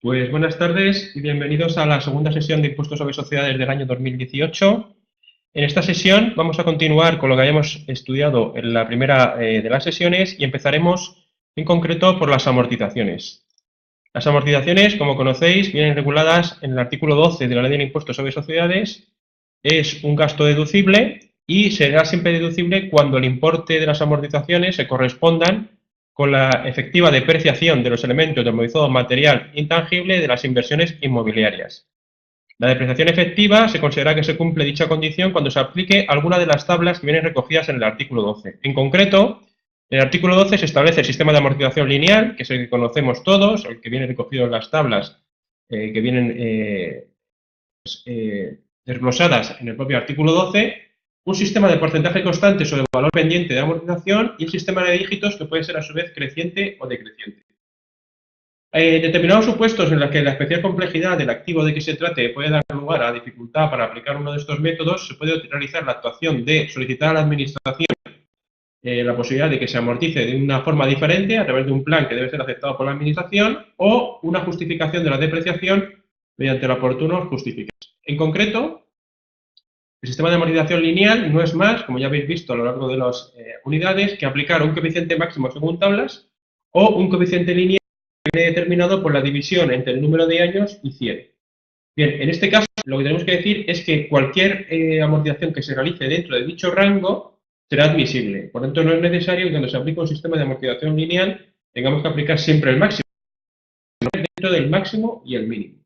Pues buenas tardes y bienvenidos a la segunda sesión de Impuestos sobre Sociedades del año 2018. En esta sesión vamos a continuar con lo que hayamos estudiado en la primera de las sesiones y empezaremos en concreto por las amortizaciones. Las amortizaciones, como conocéis, vienen reguladas en el artículo 12 de la Ley del Impuesto sobre Sociedades. Es un gasto deducible y será siempre deducible cuando el importe de las amortizaciones se correspondan con la efectiva depreciación de los elementos del movilizado material intangible de las inversiones inmobiliarias. La depreciación efectiva se considera que se cumple dicha condición cuando se aplique alguna de las tablas que vienen recogidas en el artículo 12. En concreto, en el artículo 12 se establece el sistema de amortización lineal, que es el que conocemos todos, el que viene recogido en las tablas que vienen desglosadas en el propio artículo 12, un sistema de porcentaje constante sobre el valor pendiente de amortización y el sistema de dígitos que puede ser a su vez creciente o decreciente. En determinados supuestos en los que la especial complejidad del activo de que se trate puede dar lugar a dificultad para aplicar uno de estos métodos, se puede realizar la actuación de solicitar a la Administración la posibilidad de que se amortice de una forma diferente a través de un plan que debe ser aceptado por la Administración o una justificación de la depreciación mediante la oportuna justificación. En concreto, el sistema de amortización lineal no es más, como ya habéis visto a lo largo de las unidades, que aplicar un coeficiente máximo según tablas o un coeficiente lineal que viene determinado por la división entre el número de años y 100. Bien, en este caso lo que tenemos que decir es que cualquier amortización que se realice dentro de dicho rango será admisible. Por lo tanto, no es necesario que cuando se aplique un sistema de amortización lineal tengamos que aplicar siempre el máximo, dentro del máximo y el mínimo.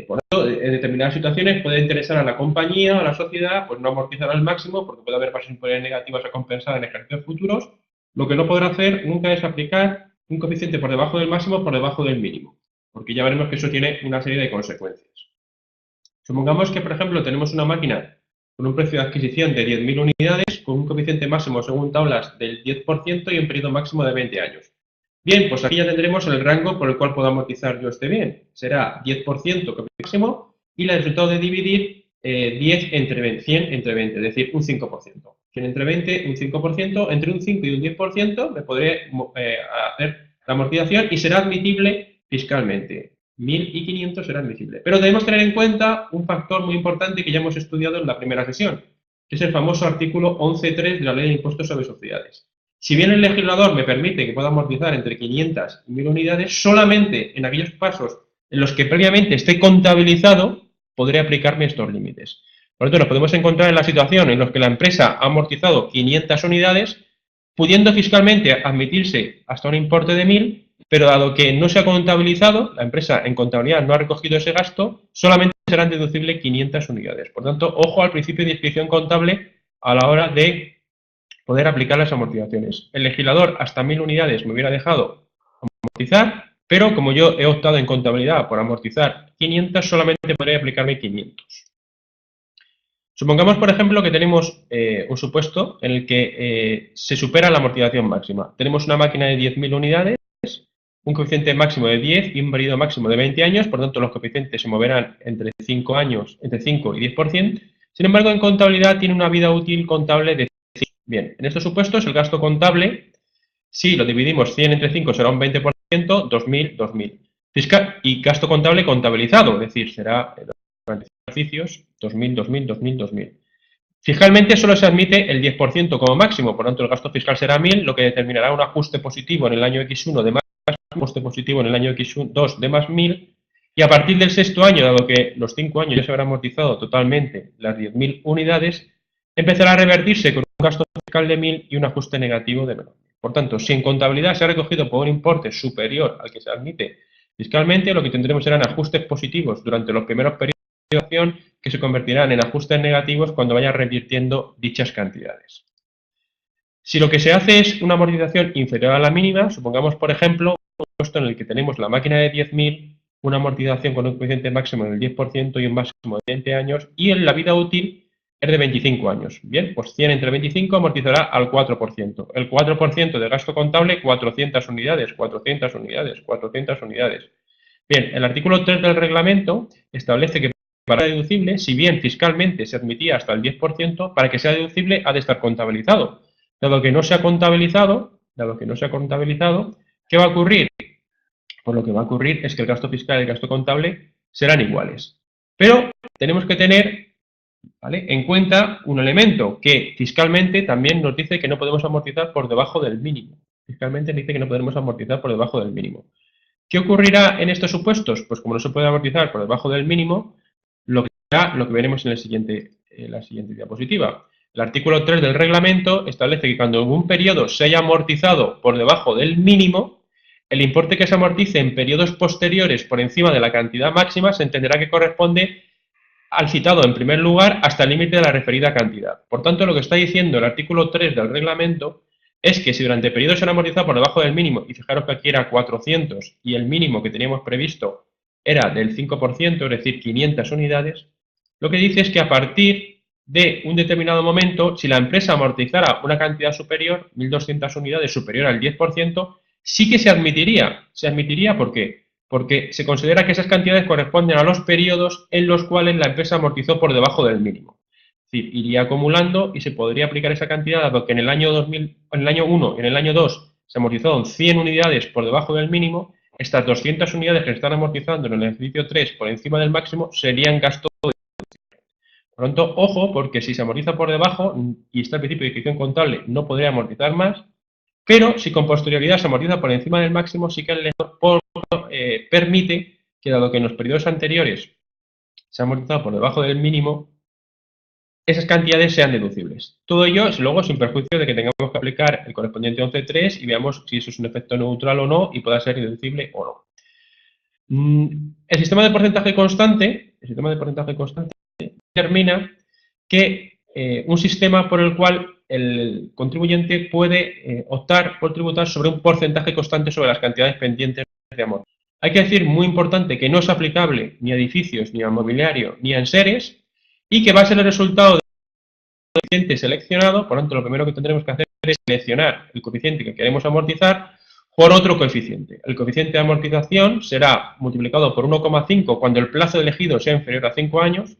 Por lo tanto, en determinadas situaciones puede interesar a la compañía o a la sociedad pues no amortizar al máximo porque puede haber bases imponibles negativas a compensar en ejercicios futuros. Lo que no podrá hacer nunca es aplicar un coeficiente por debajo del máximo o por debajo del mínimo, porque ya veremos que eso tiene una serie de consecuencias. Supongamos que, por ejemplo, tenemos una máquina con un precio de adquisición de 10.000 unidades con un coeficiente máximo según tablas del 10% y un periodo máximo de 20 años. Bien, pues aquí ya tendremos el rango por el cual puedo amortizar yo este bien. Será 10% máximo y el resultado de dividir 10 entre 20, 100 entre 20, es decir, un 5%. 100 entre 20, un 5%, entre un 5 y un 10% me podré hacer la amortización y será admitible fiscalmente. 1.500 será admisible. Pero debemos tener en cuenta un factor muy importante que ya hemos estudiado en la primera sesión, que es el famoso artículo 11.3 de la Ley de Impuestos sobre Sociedades. Si bien el legislador me permite que pueda amortizar entre 500 y 1.000 unidades, solamente en aquellos casos en los que previamente esté contabilizado, podré aplicarme estos límites. Por lo tanto, nos podemos encontrar en la situación en la que la empresa ha amortizado 500 unidades, pudiendo fiscalmente admitirse hasta un importe de 1.000, pero dado que no se ha contabilizado, la empresa en contabilidad no ha recogido ese gasto, solamente serán deducibles 500 unidades. Por tanto, ojo al principio de inscripción contable a la hora de poder aplicar las amortizaciones. El legislador hasta 1.000 unidades me hubiera dejado amortizar, pero como yo he optado en contabilidad por amortizar 500, solamente podré aplicarme 500. Supongamos, por ejemplo, que tenemos un supuesto en el que se supera la amortización máxima. Tenemos una máquina de 10.000 unidades, un coeficiente máximo de 10 y un periodo máximo de 20 años, por tanto los coeficientes se moverán entre 5 años, entre 5 y 10%. Sin embargo, en contabilidad tiene una vida útil contable de 5. Bien, en estos supuestos el gasto contable, si lo dividimos 100 entre 5 será un 20%, 2.000, 2.000. Fiscal y gasto contable contabilizado, es decir, será durante ejercicios 2.000, 2.000, 2.000, 2.000. Fiscalmente solo se admite el 10% como máximo, por lo tanto el gasto fiscal será 1.000, lo que determinará un ajuste positivo en el año X1 de más, un ajuste positivo en el año X2 de más 1.000, y a partir del sexto año, dado que los 5 años ya se habrán amortizado totalmente las 10.000 unidades, empezará a revertirse con un gasto fiscal de 1.000 y un ajuste negativo de menos. Por tanto, si en contabilidad se ha recogido por un importe superior al que se admite fiscalmente, lo que tendremos serán ajustes positivos durante los primeros periodos de acción que se convertirán en ajustes negativos cuando vaya revirtiendo dichas cantidades. Si lo que se hace es una amortización inferior a la mínima, supongamos, por ejemplo, un puesto en el que tenemos la máquina de 10.000, una amortización con un coeficiente máximo del 10% y un máximo de 20 años, y en la vida útil es de 25 años. Bien, pues 100 entre 25 amortizará al 4%. El 4% de gasto contable, 400 unidades, 400 unidades, 400 unidades. Bien, el artículo 3 del reglamento establece que para ser deducible, si bien fiscalmente se admitía hasta el 10%, para que sea deducible ha de estar contabilizado. Dado que no se ha contabilizado, ¿qué va a ocurrir? pues lo que va a ocurrir es que el gasto fiscal y el gasto contable serán iguales. Pero tenemos que tener, ¿vale?, en cuenta un elemento que fiscalmente también nos dice que no podemos amortizar por debajo del mínimo. Fiscalmente dice que no podemos amortizar por debajo del mínimo. ¿Qué ocurrirá en estos supuestos? Pues como no se puede amortizar por debajo del mínimo, lo que veremos en la siguiente diapositiva. El artículo 3 del reglamento establece que cuando un periodo se haya amortizado por debajo del mínimo, el importe que se amortice en periodos posteriores por encima de la cantidad máxima se entenderá que corresponde al citado en primer lugar hasta el límite de la referida cantidad. Por tanto, lo que está diciendo el artículo 3 del reglamento es que si durante periodos se han amortizado por debajo del mínimo, y fijaros que aquí era 400 y el mínimo que teníamos previsto era del 5%, es decir, 500 unidades, lo que dice es que a partir de un determinado momento, si la empresa amortizara una cantidad superior, 1.200 unidades superior al 10%, sí que se admitiría. Se admitiría, ¿por qué? Porque se considera que esas cantidades corresponden a los periodos en los cuales la empresa amortizó por debajo del mínimo. Es decir, iría acumulando y se podría aplicar esa cantidad, dado que en el año 2000, en el año 1 y en el año 2 se amortizaron 100 unidades por debajo del mínimo, estas 200 unidades que se están amortizando en el ejercicio 3 por encima del máximo serían gasto de... Por lo tanto, ojo, porque si se amortiza por debajo y está el principio de discreción contable, no podría amortizar más, pero si con posterioridad se amortiza por encima del máximo, sí que el lector permite que, dado que en los periodos anteriores se ha amortizado por debajo del mínimo, esas cantidades sean deducibles. Todo ello, luego, sin perjuicio de que tengamos que aplicar el correspondiente 11.3 y veamos si eso es un efecto neutral o no y pueda ser deducible o no. El sistema de porcentaje constante determina que un sistema por el cual el contribuyente puede optar por tributar sobre un porcentaje constante sobre las cantidades pendientes de amortización. Hay que decir, muy importante, que no es aplicable ni a edificios, ni a mobiliario, ni a enseres, y que va a ser el resultado del coeficiente seleccionado. Por lo tanto, lo primero que tendremos que hacer es seleccionar el coeficiente que queremos amortizar por otro coeficiente. El coeficiente de amortización será multiplicado por 1,5 cuando el plazo elegido sea inferior a 5 años,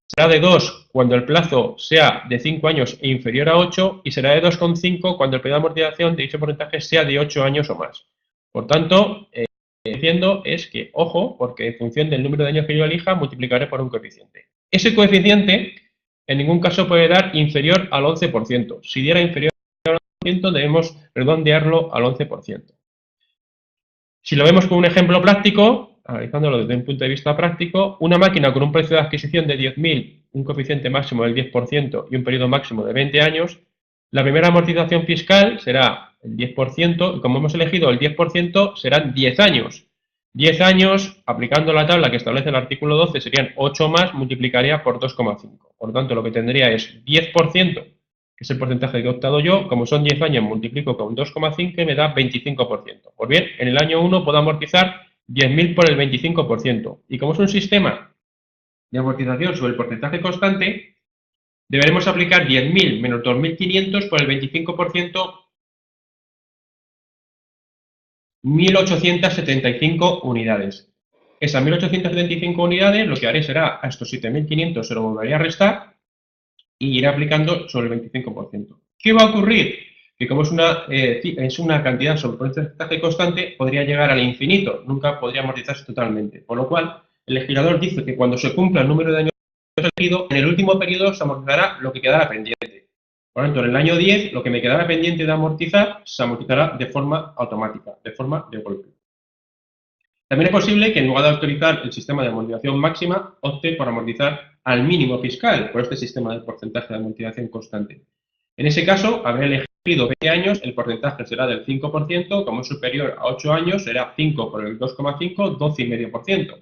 será de 2 cuando el plazo sea de 5 años e inferior a 8, y será de 2,5 cuando el periodo de amortización de dicho porcentaje sea de 8 años o más. Por tanto, diciendo es que, ojo, porque en función del número de años que yo elija, multiplicaré por un coeficiente. Ese coeficiente en ningún caso puede dar inferior al 11%. Si diera inferior al 11%, debemos redondearlo al 11%. Si lo vemos con un ejemplo práctico, analizándolo desde un punto de vista práctico, una máquina con un precio de adquisición de 10.000, un coeficiente máximo del 10% y un periodo máximo de 20 años, la primera amortización fiscal será el 10%, y como hemos elegido el 10%, serán 10 años. 10 años, aplicando la tabla que establece el artículo 12, serían 8 más, multiplicaría por 2,5. Por lo tanto, lo que tendría es 10%, que es el porcentaje que he optado yo. Como son 10 años, multiplico con 2,5 y me da 25%. Pues bien, en el año 1 puedo amortizar 10.000 por el 25%. Y como es un sistema de amortización sobre el porcentaje constante, deberemos aplicar 10.000 menos 2.500 por el 25%, 1.875 unidades. Esas 1.875 unidades, lo que haré será a estos 7.500 se lo volvería a restar y iré aplicando sobre el 25%. ¿Qué va a ocurrir? Que como es una cantidad sobre porcentaje constante, podría llegar al infinito, nunca podría amortizarse totalmente. Por lo cual, el legislador dice que cuando se cumpla el número de años elegido, en el último periodo se amortizará lo que quedara pendiente. Por lo tanto, en el año 10, lo que me quedara pendiente de amortizar, se amortizará de forma automática, de forma de golpe. También es posible que en lugar de autorizar el sistema de amortización máxima, opte por amortizar al mínimo fiscal, por este sistema de porcentaje de amortización constante. En ese caso, habré elegido 20 años, el porcentaje será del 5%, como es superior a 8 años, será 5 por el 2,5, 12,5%.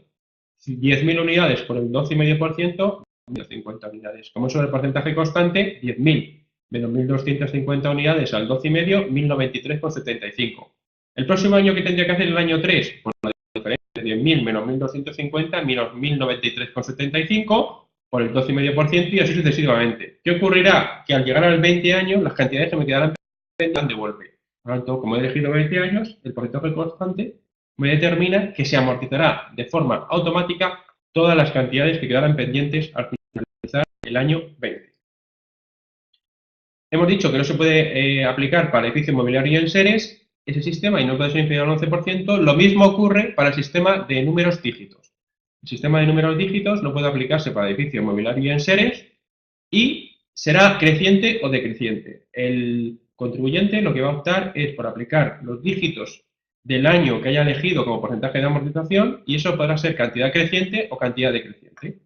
10.000 unidades por el 12,5%, 1.050 unidades. Como es sobre el porcentaje constante, 10.000 menos 1.250 unidades al 12,5, 1.093,75. El próximo año que tendría que hacer el año 3, pues la diferencia de 10.000 menos 1.250 menos 1.093,75 por el 12,5% y así sucesivamente. ¿Qué ocurrirá? Que al llegar al 20 años, las cantidades que me quedarán pendientes de golpe. Por lo tanto, como he elegido 20 años, el porcentaje constante me determina que se amortizará de forma automática todas las cantidades que quedarán pendientes al finalizar el año 20. Hemos dicho que no se puede aplicar para edificios mobiliarios y enseres, ese sistema y no puede ser inferior al 11%, lo mismo ocurre para el sistema de números dígitos. El sistema de números dígitos no puede aplicarse para edificio, mobiliario y enseres y será creciente o decreciente. El contribuyente lo que va a optar es por aplicar los dígitos del año que haya elegido como porcentaje de amortización y eso podrá ser cantidad creciente o cantidad decreciente.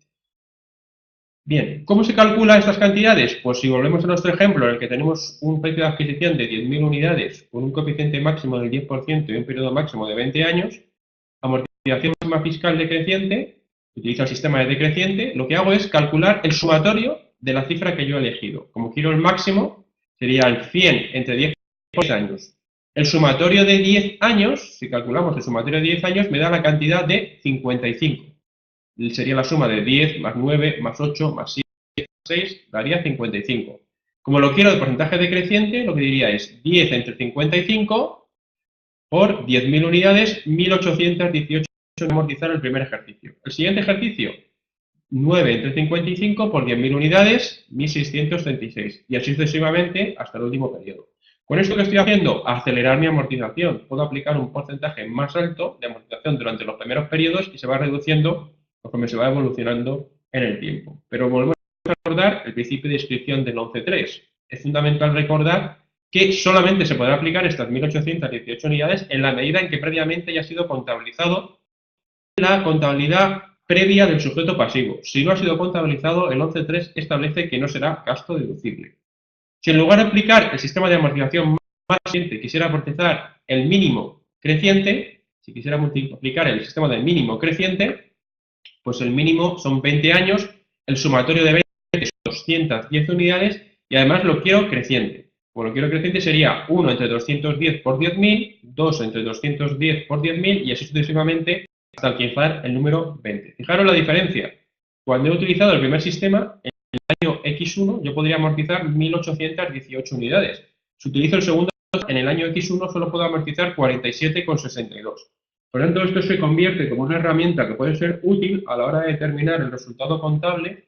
Bien, ¿cómo se calcula estas cantidades? Pues si volvemos a nuestro ejemplo en el que tenemos un precio de adquisición de 10.000 unidades con un coeficiente máximo del 10% y un periodo máximo de 20 años, amortización máxima fiscal decreciente, utilizo el sistema de decreciente, lo que hago es calcular el sumatorio de la cifra que yo he elegido. Como quiero el máximo, sería el 100 entre 10 años. El sumatorio de 10 años, si calculamos el sumatorio de 10 años, me da la cantidad de 55. Sería la suma de 10 más 9 más 8 más 7 más 6, daría 55. Como lo quiero de porcentaje decreciente, lo que diría es 10 entre 55 por 10.000 unidades, 1.818 amortizar el primer ejercicio. El siguiente ejercicio, 9 entre 55 por 10.000 unidades, 1.636. Y así sucesivamente hasta el último periodo. Con esto que estoy haciendo, acelerar mi amortización. Puedo aplicar un porcentaje más alto de amortización durante los primeros periodos y se va reduciendo conforme se va evolucionando en el tiempo. Pero volvemos a recordar el principio de inscripción del 11.3. Es fundamental recordar que solamente se podrá aplicar estas 1.818 unidades en la medida en que previamente haya sido contabilizado la contabilidad previa del sujeto pasivo. Si no ha sido contabilizado, el 11.3 establece que no será gasto deducible. Si en lugar de aplicar el sistema de amortización más reciente quisiera amortizar el mínimo creciente, si quisiera aplicar el sistema del mínimo creciente, pues el mínimo son 20 años, el sumatorio de 20 es 210 unidades y además lo quiero creciente. Bueno, lo quiero creciente sería 1 entre 210 por 10.000, 2 entre 210 por 10.000 y así sucesivamente hasta alcanzar el número 20. Fijaros la diferencia. Cuando he utilizado el primer sistema, en el año X1 yo podría amortizar 1.818 unidades. Si utilizo el segundo, en el año X1 solo puedo amortizar 47,62. Por lo tanto, esto se convierte como una herramienta que puede ser útil a la hora de determinar el resultado contable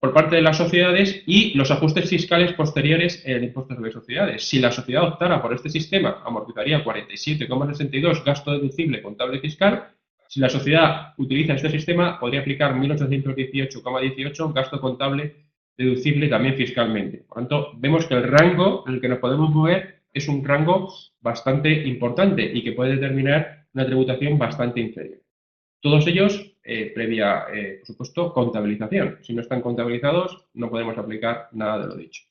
por parte de las sociedades y los ajustes fiscales posteriores en el impuesto sobre sociedades. Si la sociedad optara por este sistema, amortizaría 47,62 gasto deducible contable fiscal. Si la sociedad utiliza este sistema, podría aplicar 1.818,18 gasto contable deducible también fiscalmente. Por lo tanto, vemos que el rango en el que nos podemos mover es un rango bastante importante y que puede determinar una tributación bastante inferior. Todos ellos previa, por supuesto, contabilización. Si no están contabilizados, no podemos aplicar nada de lo dicho.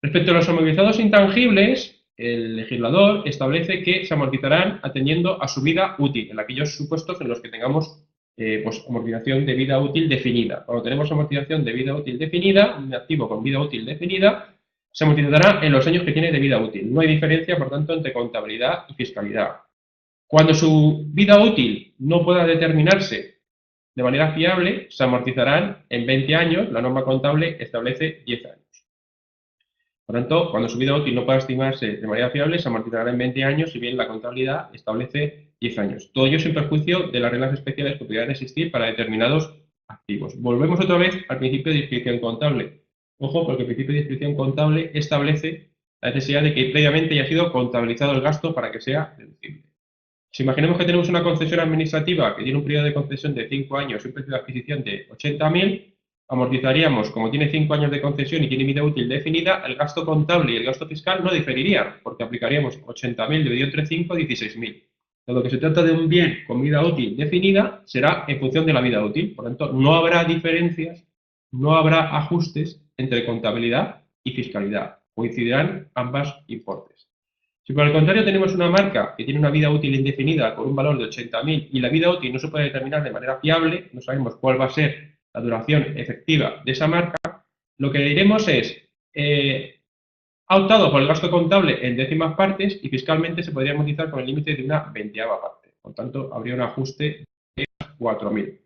Respecto a los amortizados intangibles, el legislador establece que se amortizarán atendiendo a su vida útil, en aquellos supuestos en los que tengamos pues, amortización de vida útil definida. Cuando tenemos amortización de vida útil definida, un activo con vida útil definida, se amortizará en los años que tiene de vida útil. No hay diferencia, por tanto, entre contabilidad y fiscalidad. Cuando su vida útil no pueda determinarse de manera fiable, se amortizarán en 20 años, la norma contable establece 10 años. Por tanto, cuando su vida útil no pueda estimarse de manera fiable, se amortizará en 20 años, si bien la contabilidad establece 10 años. Todo ello sin perjuicio de las reglas especiales que pudieran existir para determinados activos. Volvemos otra vez al principio de inscripción contable. Ojo, porque el principio de inscripción contable establece la necesidad de que previamente haya sido contabilizado el gasto para que sea deducible. Si imaginemos que tenemos una concesión administrativa que tiene un periodo de concesión de 5 años y un precio de adquisición de 80.000, amortizaríamos, como tiene 5 años de concesión y tiene vida útil definida, el gasto contable y el gasto fiscal no diferirían, porque aplicaríamos 80.000 dividido entre 5, 16.000. De lo que se trata de un bien con vida útil definida será en función de la vida útil. Por lo tanto, no habrá diferencias, no habrá ajustes entre contabilidad y fiscalidad. Coincidirán ambas importes. Si por el contrario tenemos una marca que tiene una vida útil indefinida con un valor de 80.000 y la vida útil no se puede determinar de manera fiable, no sabemos cuál va a ser la duración efectiva de esa marca, lo que diremos es, ha optado por el gasto contable en décimas partes y fiscalmente se podría amortizar con el límite de una 20ª parte. Por tanto, habría un ajuste de 4.000.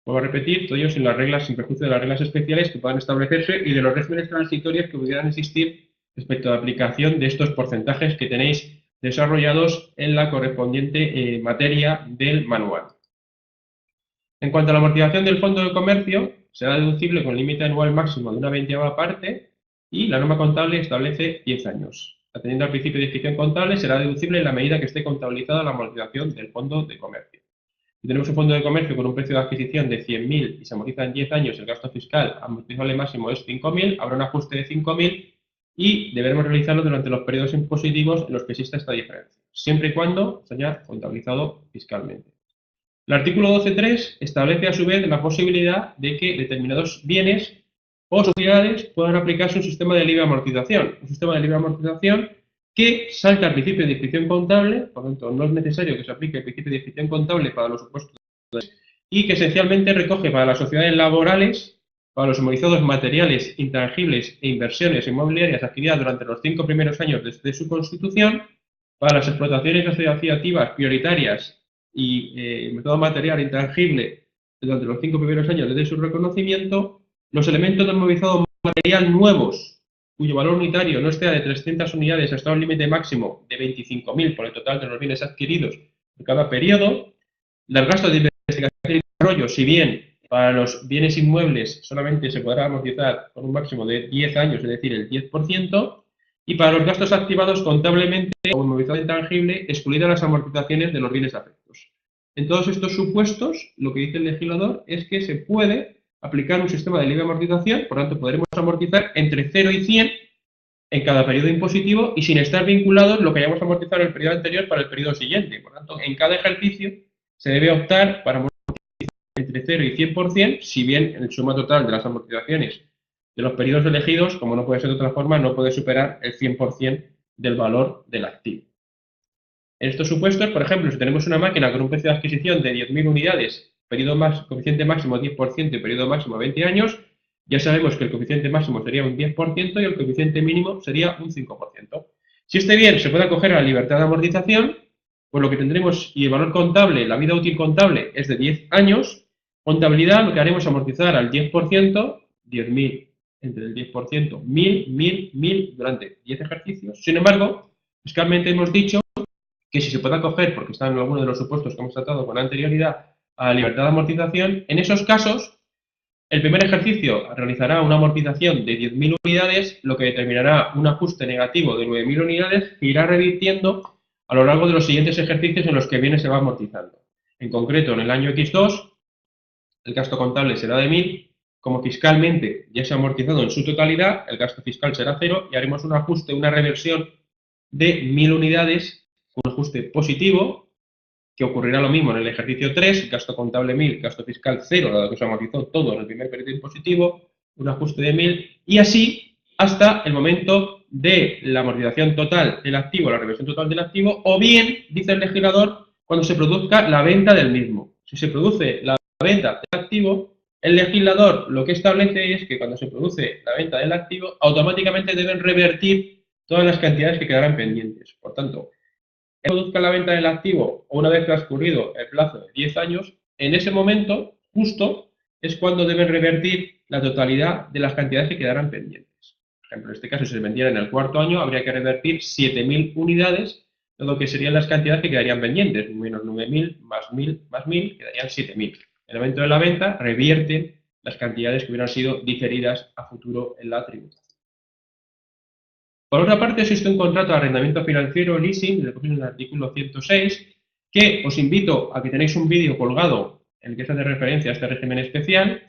Vuelvo a repetir, todo ello sin las reglas, sin perjuicio de las reglas especiales que puedan establecerse y de los regímenes transitorios que pudieran existir respecto a la aplicación de estos porcentajes que tenéis desarrollados en la correspondiente materia del manual. En cuanto a la amortización del fondo de comercio, será deducible con límite anual máximo de una 20ª parte y la norma contable establece 10 años. atendiendo al principio de distinción contable, será deducible en la medida que esté contabilizada la amortización del fondo de comercio. Si tenemos un fondo de comercio con un precio de adquisición de 100.000 y se amortiza en 10 años, el gasto fiscal amortizable máximo es 5.000, habrá un ajuste de 5.000 y deberemos realizarlo durante los periodos impositivos en los que exista esta diferencia, siempre y cuando se haya contabilizado fiscalmente. El artículo 12.3 establece a su vez la posibilidad de que determinados bienes o sociedades puedan aplicarse un sistema de libre amortización. Un sistema de libre amortización que salta al principio de inscripción contable, por lo tanto no es necesario que se aplique el principio de inscripción contable para los supuestos y que esencialmente recoge para las sociedades laborales, para los inmovilizados materiales, intangibles e inversiones inmobiliarias adquiridas durante los 5 primeros años desde su constitución, para las explotaciones asociativas prioritarias y método material intangible durante los 5 primeros años desde su reconocimiento, los elementos del movilizado material nuevos, cuyo valor unitario no esté de 300 unidades hasta un límite máximo de 25.000 por el total de los bienes adquiridos por cada periodo, los gastos de investigación y desarrollo, si bien para los bienes inmuebles solamente se podrá amortizar por un máximo de 10 años, es decir, el 10%, y para los gastos activados contablemente como inmovilizado intangible, excluidas las amortizaciones de los bienes afectos. En todos estos supuestos, lo que dice el legislador es que se puede aplicar un sistema de libre amortización, por lo tanto podremos amortizar entre 0 y 100 en cada periodo impositivo y sin estar vinculados lo que hayamos amortizado en el periodo anterior para el periodo siguiente. Por lo tanto, en cada ejercicio se debe optar para amortizar entre 0 y 100%, si bien el suma total de las amortizaciones de los periodos elegidos, como no puede ser de otra forma, no puede superar el 100% del valor del activo. En estos supuestos, por ejemplo, si tenemos una máquina con un precio de adquisición de 10.000 unidades, coeficiente máximo 10% y periodo máximo 20 años, ya sabemos que el coeficiente máximo sería un 10% y el coeficiente mínimo sería un 5%. Si este bien se puede acoger a la libertad de amortización, pues lo que tendremos, y el valor contable, la vida útil contable es de 10 años, contabilidad lo que haremos es amortizar al 10%, 10.000 entre el 10%, 1.000 durante 10 ejercicios. Sin embargo, fiscalmente hemos dicho que si se puede acoger, porque está en alguno de los supuestos que hemos tratado con anterioridad, a la libertad de amortización, en esos casos, el primer ejercicio realizará una amortización de 10.000 unidades, lo que determinará un ajuste negativo de 9.000 unidades que irá revirtiendo a lo largo de los siguientes ejercicios en los que viene se va amortizando. En concreto, en el año X2, el gasto contable será de 1.000, como fiscalmente ya se ha amortizado en su totalidad, el gasto fiscal será 0 y haremos un ajuste, una reversión de 1.000 unidades, un ajuste positivo, que ocurrirá lo mismo en el ejercicio 3, gasto contable 1.000, gasto fiscal 0, dado que se amortizó todo en el primer periodo impositivo, un ajuste de 1.000, y así hasta el momento de la amortización total del activo, la reversión total del activo, o bien, dice el legislador, cuando se produzca la venta del mismo. Si se produce la venta del activo, el legislador lo que establece es que cuando se produce la venta del activo, automáticamente deben revertir todas las cantidades que quedarán pendientes. Por tanto, produzca la venta del activo o una vez transcurrido el plazo de 10 años, en ese momento, justo, es cuando deben revertir la totalidad de las cantidades que quedarán pendientes. Por ejemplo, en este caso, si se vendiera en el cuarto año, habría que revertir 7.000 unidades, lo que serían las cantidades que quedarían pendientes, menos 9.000, más 1.000, más 1.000, quedarían 7.000. En el momento de la venta, revierten las cantidades que hubieran sido diferidas a futuro en la tributación. Por otra parte, existe un contrato de arrendamiento financiero, leasing, en el artículo 106, que os invito a que tenéis un vídeo colgado en el que se hace referencia a este régimen especial,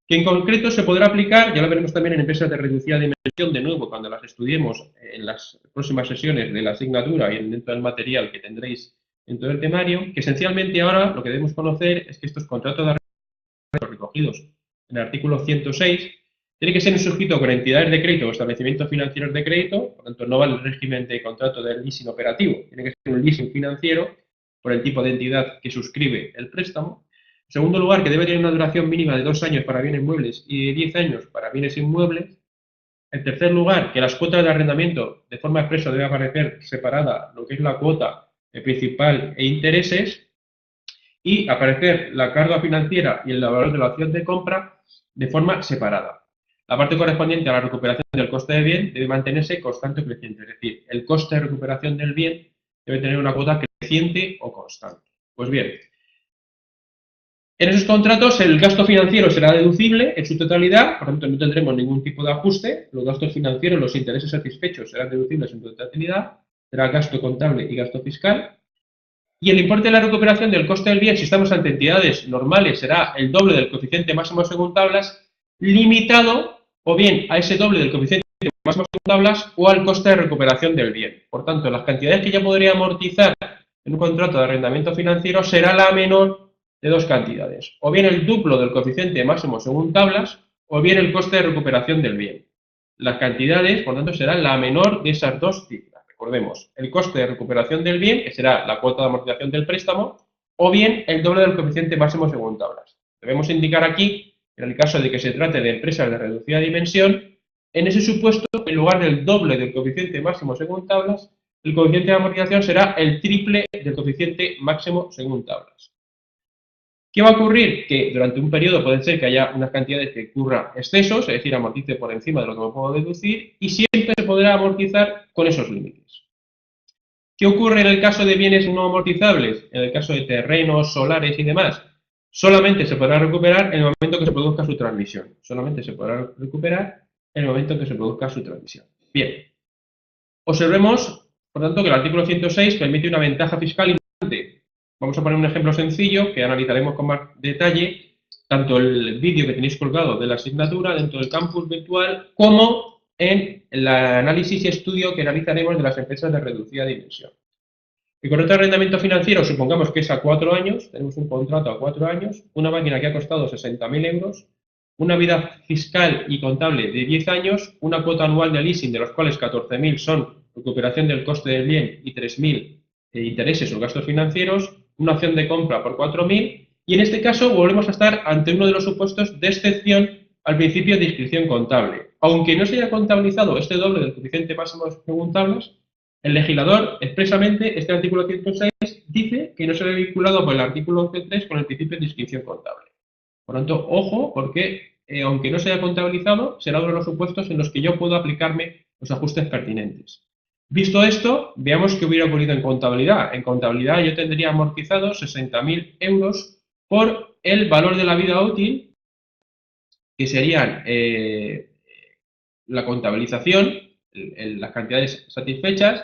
que en concreto se podrá aplicar, ya lo veremos también en empresas de reducida dimensión, de nuevo, cuando las estudiemos en las próximas sesiones de la asignatura y dentro del material que tendréis dentro del temario, que esencialmente ahora lo que debemos conocer es que estos contratos de arrendamiento recogidos en el artículo 106 tiene que ser suscrito con entidades de crédito o establecimientos financieros de crédito, por lo tanto no vale el régimen de contrato del leasing operativo, tiene que ser un leasing financiero por el tipo de entidad que suscribe el préstamo. En segundo lugar, que debe tener una duración mínima de 2 años para bienes muebles y de 10 años para bienes inmuebles. En tercer lugar, que las cuotas de arrendamiento de forma expresa debe aparecer separada lo que es la cuota principal e intereses y aparecer la carga financiera y el valor de la opción de compra de forma separada. La parte correspondiente a la recuperación del coste del bien debe mantenerse constante o creciente, es decir, el coste de recuperación del bien debe tener una cuota creciente o constante. Pues bien, En esos contratos el gasto financiero será deducible en su totalidad, por lo tanto no tendremos ningún tipo de ajuste, los gastos financieros, los intereses satisfechos serán deducibles en su totalidad, será gasto contable y gasto fiscal, y el importe de la recuperación del coste del bien, si estamos ante entidades normales, será el doble del coeficiente máximo según tablas, limitado o bien a ese doble del coeficiente máximo según tablas o al coste de recuperación del bien. Por tanto, las cantidades que yo podría amortizar en un contrato de arrendamiento financiero será la menor de dos cantidades, o bien el duplo del coeficiente máximo según tablas, o bien el coste de recuperación del bien. Las cantidades, por tanto, serán la menor de esas dos cifras. Recordemos, el coste de recuperación del bien, que será la cuota de amortización del préstamo, o bien el doble del coeficiente máximo según tablas. Debemos indicar aquí, en el caso de que se trate de empresas de reducida dimensión, en ese supuesto, en lugar del doble del coeficiente máximo según tablas, el coeficiente de amortización será el triple del coeficiente máximo según tablas. ¿Qué va a ocurrir? Que durante un periodo puede ser que haya unas cantidades que ocurran excesos, es decir, amortice por encima de lo que me puedo deducir, y siempre se podrá amortizar con esos límites. ¿Qué ocurre en el caso de bienes no amortizables? En el caso de terrenos, solares y demás, solamente se podrá recuperar en el momento que se produzca su transmisión. Solamente se podrá recuperar en el momento que se produzca su transmisión. Bien. Observemos, por tanto, que el artículo 106 permite una ventaja fiscal importante. Vamos a poner un ejemplo sencillo que analizaremos con más detalle, tanto el vídeo que tenéis colgado de la asignatura dentro del campus virtual, como en el análisis y estudio que realizaremos de las empresas de reducida dimensión. El contrato de arrendamiento financiero, supongamos que es a 4 años, tenemos un contrato a 4 años, una máquina que ha costado 60.000 euros, una vida fiscal y contable de 10 años, una cuota anual de leasing, de los cuales 14.000 son recuperación del coste del bien y 3.000 intereses o gastos financieros, una opción de compra por 4.000, y en este caso volvemos a estar ante uno de los supuestos de excepción al principio de inscripción contable. Aunque no se haya contabilizado este doble del coeficiente máximo según tablas, el legislador expresamente, este artículo 106, dice que no se ve vinculado por el artículo 11.3 con el principio de inscripción contable. Por lo tanto, ojo, porque aunque no se haya contabilizado, será uno de los supuestos en los que yo puedo aplicarme los ajustes pertinentes. Visto esto, veamos qué hubiera ocurrido en contabilidad. En contabilidad yo tendría amortizado 60.000 euros por el valor de la vida útil, que serían la contabilización, las cantidades satisfechas,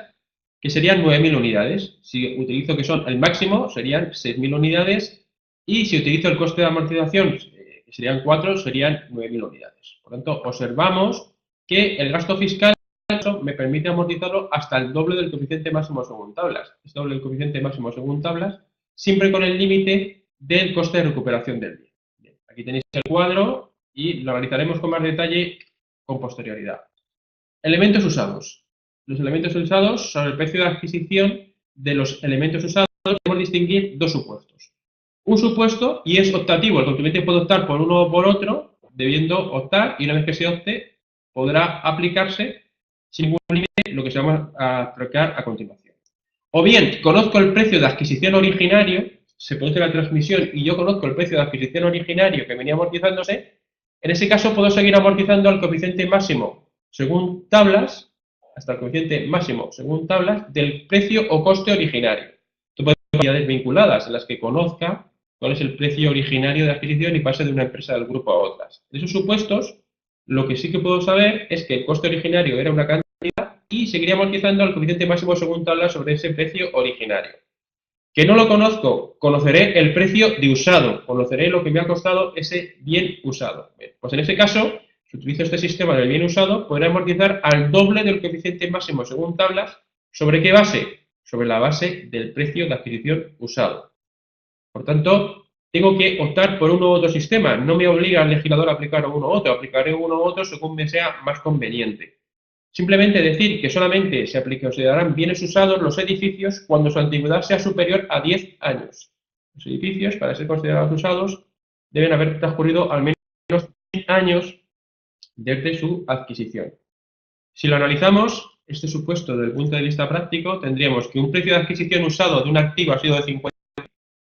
que serían 9.000 unidades. Si utilizo que son el máximo, serían 6.000 unidades, y si utilizo el coste de amortización, que serían 4, serían 9.000 unidades. Por lo tanto, observamos que el gasto fiscal me permite amortizarlo hasta el doble del coeficiente máximo según tablas. Es doble del coeficiente máximo según tablas, siempre con el límite del coste de recuperación del bien. Bien, aquí tenéis el cuadro y lo analizaremos con más detalle con posterioridad. Elementos usados. Los elementos usados son el precio de adquisición de los elementos usados. Podemos distinguir dos supuestos. Un supuesto, y es optativo, el contribuyente puede optar por uno o por otro, debiendo optar, y una vez que se opte, podrá aplicarse sin ningún límite lo que se va a aplicar a continuación. O bien, conozco el precio de adquisición originario, se produce la transmisión y yo conozco el precio de adquisición originario que venía amortizándose, en ese caso puedo seguir amortizando al coeficiente máximo según tablas, hasta el coeficiente máximo según tablas, del precio o coste originario. Esto puede ser cantidades vinculadas en las que conozca cuál es el precio originario de adquisición y pase de una empresa del grupo a otras. En esos supuestos, lo que sí que puedo saber es que el coste originario era una cantidad y seguiría amortizando al coeficiente máximo según tablas sobre ese precio originario. Que no lo conozco, conoceré el precio de usado, conoceré lo que me ha costado ese bien usado. Bien, pues en ese caso, si utilizo este sistema del bien usado, podré amortizar al doble del coeficiente máximo según tablas. ¿Sobre qué base? Sobre la base del precio de adquisición usado. Por tanto, tengo que optar por uno u otro sistema. No me obliga el legislador a aplicar uno u otro. Aplicaré uno u otro según me sea más conveniente. Simplemente decir que solamente se considerarán bienes usados los edificios cuando su antigüedad sea superior a 10 años. Los edificios, para ser considerados usados, deben haber transcurrido al menos 10 años desde su adquisición. Si lo analizamos, este supuesto desde el punto de vista práctico, tendríamos que un precio de adquisición usado de un activo ha sido de 50.000,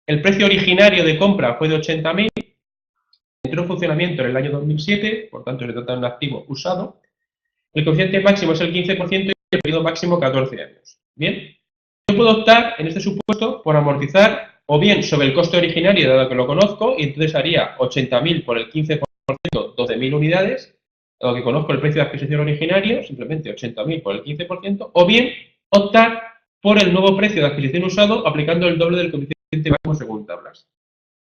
el precio originario de compra fue de 80.000, entró en funcionamiento en el año 2007, por tanto se trata de un activo usado, el coeficiente máximo es el 15% y el periodo máximo 14 años. Bien, yo puedo optar en este supuesto por amortizar o bien sobre el coste originario, dado que lo conozco, y entonces haría 80.000 por el 15%, 12.000 unidades, dado que conozco el precio de adquisición originario, simplemente 80.000 por el 15%, o bien optar por el nuevo precio de adquisición usado aplicando el doble del coeficiente máximo según tablas.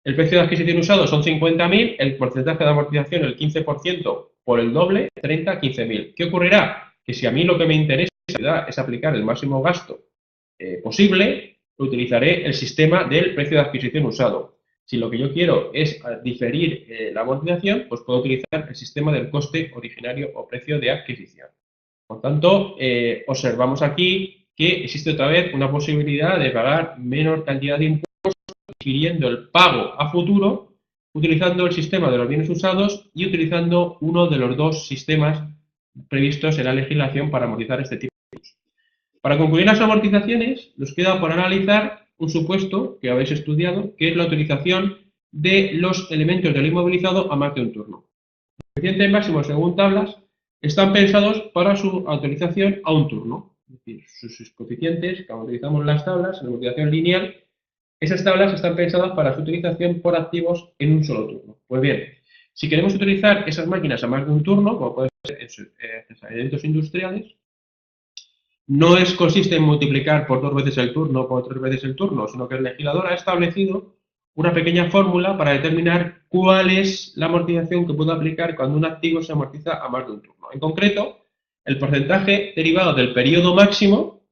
El precio de adquisición usado son 50.000, el porcentaje de amortización el 15% por el doble, 30, 15.000. ¿Qué ocurrirá? Que si a mí lo que me interesa es aplicar el máximo gasto posible, utilizaré el sistema del precio de adquisición usado. Si lo que yo quiero es diferir la amortización, pues puedo utilizar el sistema del coste originario o precio de adquisición. Por tanto, observamos aquí que existe otra vez una posibilidad de pagar menor cantidad de impuestos difiriendo el pago a futuro, utilizando el sistema de los bienes usados y utilizando uno de los dos sistemas previstos en la legislación para amortizar este tipo de impuestos. Para concluir las amortizaciones, nos queda por analizar un supuesto que habéis estudiado, que es la utilización de los elementos del inmovilizado a más de un turno. Los coeficientes máximos según tablas están pensados para su autorización a un turno. Es decir, sus coeficientes, cuando utilizamos las tablas en la multiplicación lineal, esas tablas están pensadas para su utilización por activos en un solo turno. Pues bien, si queremos utilizar esas máquinas a más de un turno, como puede ser en eventos industriales, no consiste en multiplicar por 2 veces el turno o por 3 veces el turno, sino que el legislador ha establecido una pequeña fórmula para determinar cuál es la amortización que puedo aplicar cuando un activo se amortiza a más de un turno. En concreto, el porcentaje derivado del periodo máximo,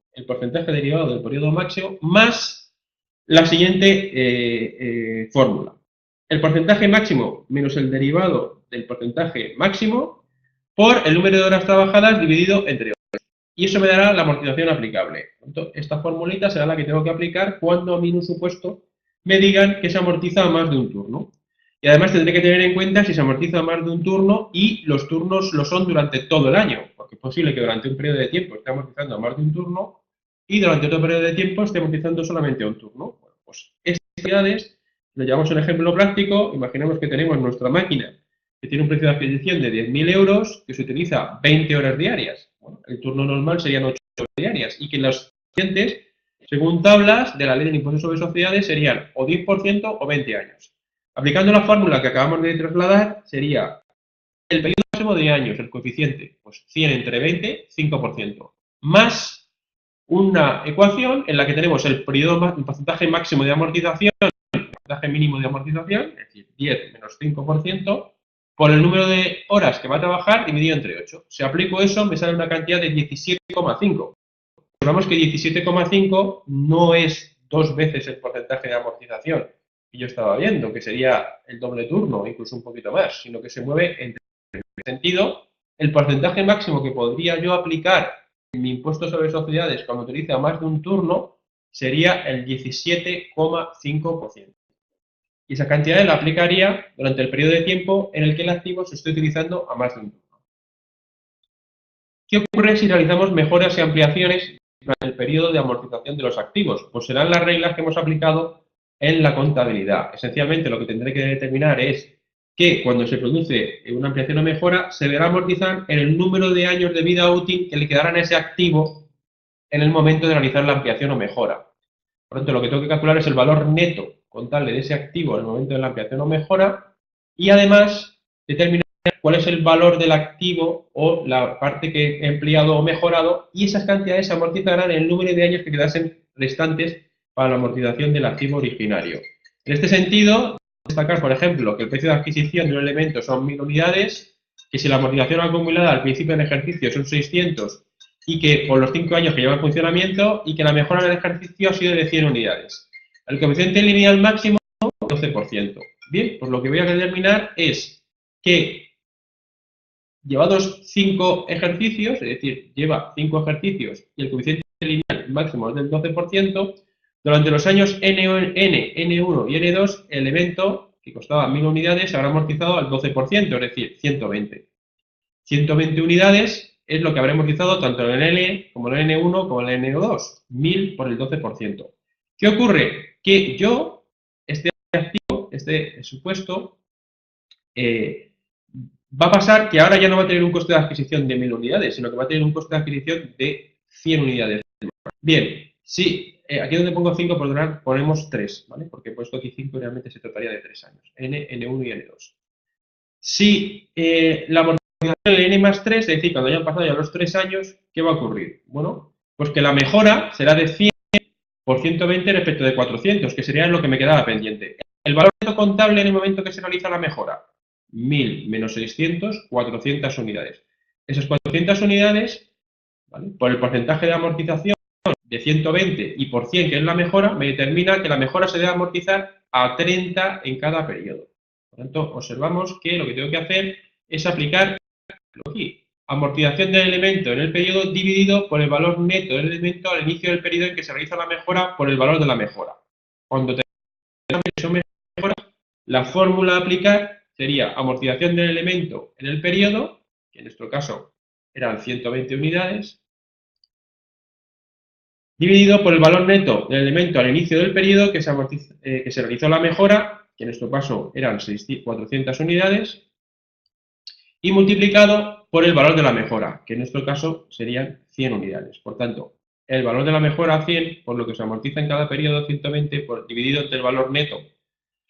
más la siguiente fórmula. El porcentaje máximo menos el derivado del porcentaje máximo por el número de horas trabajadas dividido entre horas. Y eso me dará la amortización aplicable. Esta formulita será la que tengo que aplicar cuando a mí en un supuesto me digan que se amortiza a más de un turno. Y además tendré que tener en cuenta si se amortiza a más de un turno y los turnos lo son durante todo el año, porque es posible que durante un periodo de tiempo esté amortizando a más de un turno y durante otro periodo de tiempo esté amortizando solamente a un turno. Bueno, pues estas cantidades, le llevamos un ejemplo práctico, imaginemos que tenemos nuestra máquina que tiene un precio de adquisición de 10.000 euros, que se utiliza 20 horas diarias. Bueno, el turno normal serían 8 horas diarias y que los clientes, según tablas de la ley del impuesto sobre sociedades, serían o 10% o 20 años. Aplicando la fórmula que acabamos de trasladar, sería el periodo máximo de años, el coeficiente, pues 100 entre 20, 5%, más una ecuación en la que tenemos el porcentaje máximo de amortización, el porcentaje mínimo de amortización, es decir, 10 menos 5%, por el número de horas que va a trabajar dividido entre 8. Si aplico eso, me sale una cantidad de 17,5. Recordamos que 17,5 no es 2 veces el porcentaje de amortización que yo estaba viendo, que sería el doble turno, incluso un poquito más, sino que se mueve entre. En ese sentido, el porcentaje máximo que podría yo aplicar en mi impuesto sobre sociedades cuando utilice a más de un turno sería el 17,5%. Y esa cantidad la aplicaría durante el periodo de tiempo en el que el activo se esté utilizando a más de un turno. ¿Qué ocurre si realizamos mejoras y ampliaciones durante el periodo de amortización de los activos? Pues serán las reglas que hemos aplicado en la contabilidad. Esencialmente lo que tendré que determinar es que cuando se produce una ampliación o mejora se deberá amortizar en el número de años de vida útil que le quedarán a ese activo en el momento de realizar la ampliación o mejora. Por lo tanto, lo que tengo que calcular es el valor neto contable de ese activo en el momento de la ampliación o mejora y además determinar cuál es el valor del activo o la parte que he empleado o mejorado y esas cantidades se amortizarán en el número de años que quedasen restantes para la amortización del activo originario. En este sentido, destacar, por ejemplo, que el precio de adquisición de un elemento son 1.000 unidades, que si la amortización acumulada al principio del ejercicio son 600 y que por los 5 años que lleva en funcionamiento y que la mejora del ejercicio ha sido de 100 unidades. El coeficiente lineal máximo, 12%. Bien, pues lo que voy a determinar es que llevados 5 ejercicios, es decir, lleva 5 ejercicios y el coeficiente lineal máximo es del 12%, durante los años N, N1 y N2, el elemento que costaba 1.000 unidades se habrá amortizado al 12%, es decir, 120. 120 unidades es lo que habrá amortizado tanto en el N como en el N1 como en el N2, 1.000 por el 12%. ¿Qué ocurre? Que yo, este activo, este supuesto, va a pasar que ahora ya no va a tener un coste de adquisición de 1.000 unidades, sino que va a tener un coste de adquisición de 100 unidades. Bien, si aquí donde pongo 5 por ordenar ponemos 3, ¿vale? Porque he puesto aquí 5 y realmente se trataría de 3 años. N, N1 y N2. Si la amortización del N más 3, es decir, cuando hayan pasado ya los 3 años, ¿qué va a ocurrir? Bueno, pues que la mejora será de 100 por 120 respecto de 400, que sería lo que me quedaba pendiente. El valor neto contable en el momento que se realiza la mejora, 1000 menos 600, 400 unidades. Esas 400 unidades, ¿vale? Por el porcentaje de amortización de 120 y por 100, que es la mejora, me determina que la mejora se debe amortizar a 30 en cada periodo. Por lo tanto, observamos que lo que tengo que hacer es aplicar aquí. Amortización del elemento en el periodo dividido por el valor neto del elemento al inicio del periodo en que se realiza la mejora por el valor de la mejora. Cuando tenemos mejora, la fórmula a aplicar sería amortización del elemento en el periodo, que en nuestro caso eran 120 unidades, dividido por el valor neto del elemento al inicio del periodo que se realizó la mejora, que en nuestro caso eran 400 unidades, y multiplicado por el valor de la mejora, que en nuestro caso serían 100 unidades. Por tanto, el valor de la mejora 100, por lo que se amortiza en cada periodo 120, dividido entre el valor neto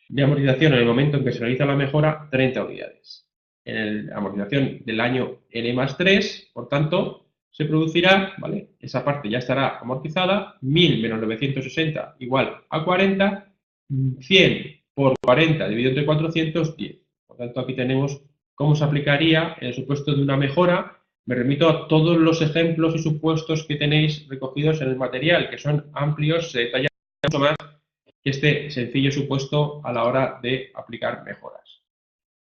de amortización en el momento en que se realiza la mejora, 30 unidades. En la amortización del año N más 3, por tanto, se producirá, ¿vale? Esa parte ya estará amortizada, 1000 menos 960 igual a 40, 100 por 40 dividido entre 400, 10. Por tanto, aquí tenemos cómo se aplicaría en el supuesto de una mejora. Me remito a todos los ejemplos y supuestos que tenéis recogidos en el material, que son amplios, se detallan mucho más que este sencillo supuesto a la hora de aplicar mejoras.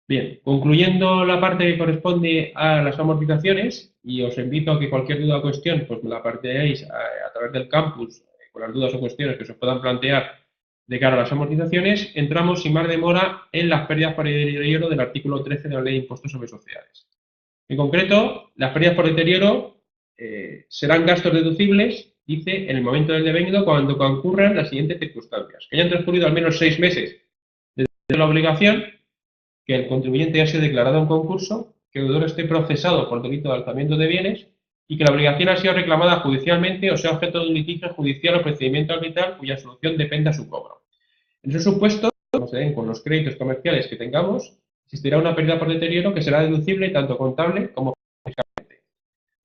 Bien, concluyendo la parte que corresponde a las amortizaciones, y os invito a que cualquier duda o cuestión pues me la planteéis a través del campus, con las dudas o cuestiones que se os puedan plantear de cara a las amortizaciones, entramos sin más demora en las pérdidas por deterioro del artículo 13 de la Ley de Impuestos sobre Sociedades. En concreto, las pérdidas por deterioro serán gastos deducibles, dice, en el momento del devenido cuando concurran las siguientes circunstancias. Que hayan transcurrido al menos 6 meses desde la obligación, que el contribuyente haya sido declarado en concurso, que el deudor esté procesado por delito de alzamiento de bienes y que la obligación ha sido reclamada judicialmente o sea objeto de un litigio judicial o procedimiento arbitral cuya solución dependa de su cobro. En esos supuestos, como se den con los créditos comerciales que tengamos, existirá una pérdida por deterioro que será deducible tanto contable como fiscalmente.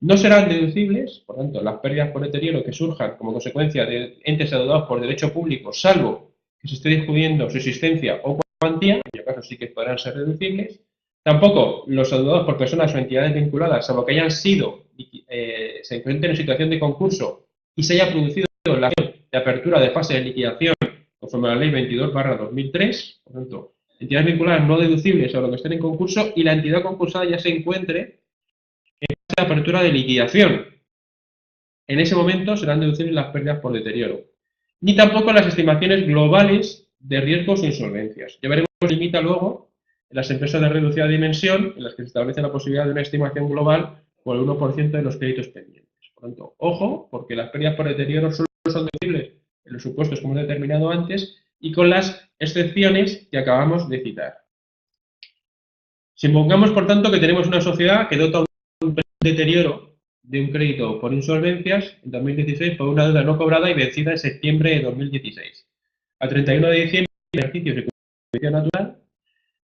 No serán deducibles, por tanto, las pérdidas por deterioro que surjan como consecuencia de entes adeudados por derecho público, salvo que se esté discutiendo su existencia o cuantía, en cuyo caso sí que podrán ser deducibles. Tampoco los adeudados por personas o entidades vinculadas, salvo que hayan sido, se encuentren en situación de concurso y se haya producido la acción de apertura de fase de liquidación conforme a la Ley 22/2003, por tanto, entidades vinculadas no deducibles a lo que estén en concurso y la entidad concursada ya se encuentre en fase de apertura de liquidación. En ese momento serán deducibles las pérdidas por deterioro. Ni tampoco las estimaciones globales de riesgos o insolvencias. Ya veremos qué limita luego en las empresas de reducida dimensión, en las que se establece la posibilidad de una estimación global por el 1% de los créditos pendientes. Por lo tanto, ojo, porque las pérdidas por deterioro solo son deducibles en los supuestos que hemos determinado antes y con las excepciones que acabamos de citar. Supongamos, por tanto, que tenemos una sociedad que dota un deterioro de un crédito por insolvencias en 2016 por una deuda no cobrada y vencida en septiembre de 2016. A 31 de diciembre del ejercicio de circunstancia natural,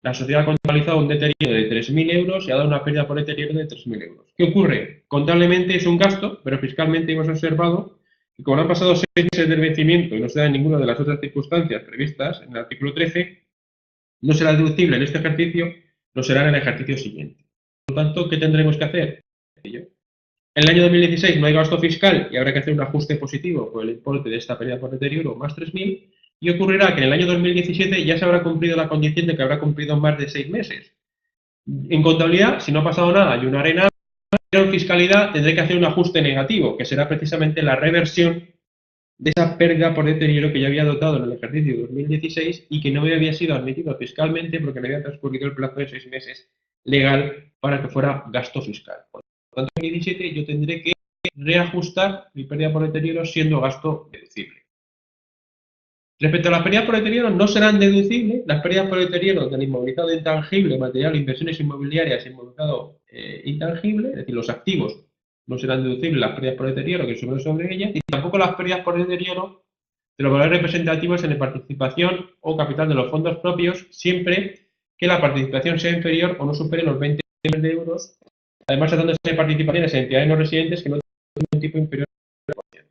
la sociedad ha contabilizado un deterioro de 3.000 euros y ha dado una pérdida por deterioro de 3.000 euros. ¿Qué ocurre? Contablemente es un gasto, pero fiscalmente hemos observado que como han pasado 6 meses del vencimiento y no se da en ninguna de las otras circunstancias previstas en el artículo 13, no será deducible en este ejercicio, lo será en el ejercicio siguiente. Por lo tanto, ¿qué tendremos que hacer? En el año 2016 no hay gasto fiscal y habrá que hacer un ajuste positivo por el importe de esta pérdida por deterioro más 3.000 y ocurrirá que en el año 2017 ya se habrá cumplido la condición de que habrá cumplido más de 6 meses. En contabilidad, si no ha pasado nada y una arena, pero en fiscalidad tendré que hacer un ajuste negativo, que será precisamente la reversión de esa pérdida por deterioro que yo había dotado en el ejercicio 2016 y que no me había sido admitido fiscalmente porque no había transcurrido el plazo de 6 meses legal para que fuera gasto fiscal. Por lo tanto, en 2017 yo tendré que reajustar mi pérdida por deterioro siendo gasto deducible. Respecto a las pérdidas por deterioro, no serán deducibles las pérdidas por deterioro del inmovilizado intangible, material, inversiones inmobiliarias, inmovilizado intangible, es decir, los activos no serán deducibles las pérdidas por deterioro que suben sobre ellas, y tampoco las pérdidas por deterioro de los valores representativos en la participación o capital de los fondos propios, siempre que la participación sea inferior o no supere los 20 millones de euros, además tratándose de participaciones en entidades no residentes que no tienen un tipo inferior al 20%.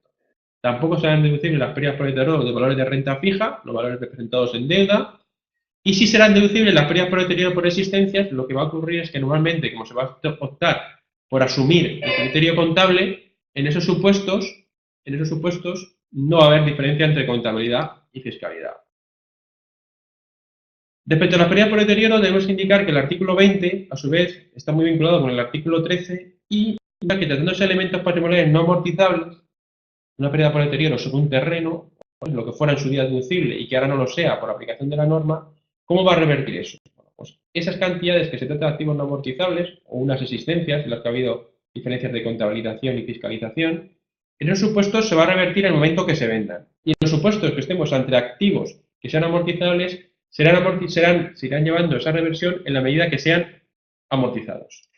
Tampoco serán deducibles las pérdidas por deterioro de valores de renta fija, los valores representados en deuda, y si serán deducibles las pérdidas por deterioro por existencias, lo que va a ocurrir es que normalmente, como se va a optar por asumir el criterio contable, en esos supuestos no va a haber diferencia entre contabilidad y fiscalidad. Respecto a las pérdidas por deterioro, debemos indicar que el artículo 20, a su vez, está muy vinculado con el artículo 13 y indica que tratándose de elementos patrimoniales no amortizables, una pérdida por deterioro sobre un terreno, lo que fuera en su día deducible y que ahora no lo sea por aplicación de la norma, ¿cómo va a revertir eso? Bueno, pues esas cantidades que se trata de activos no amortizables o unas existencias en las que ha habido diferencias de contabilización y fiscalización, en esos supuestos se va a revertir en el momento que se vendan. Y en los supuestos que estemos ante activos que sean amortizables, se irán llevando esa reversión en la medida que sean amortizados.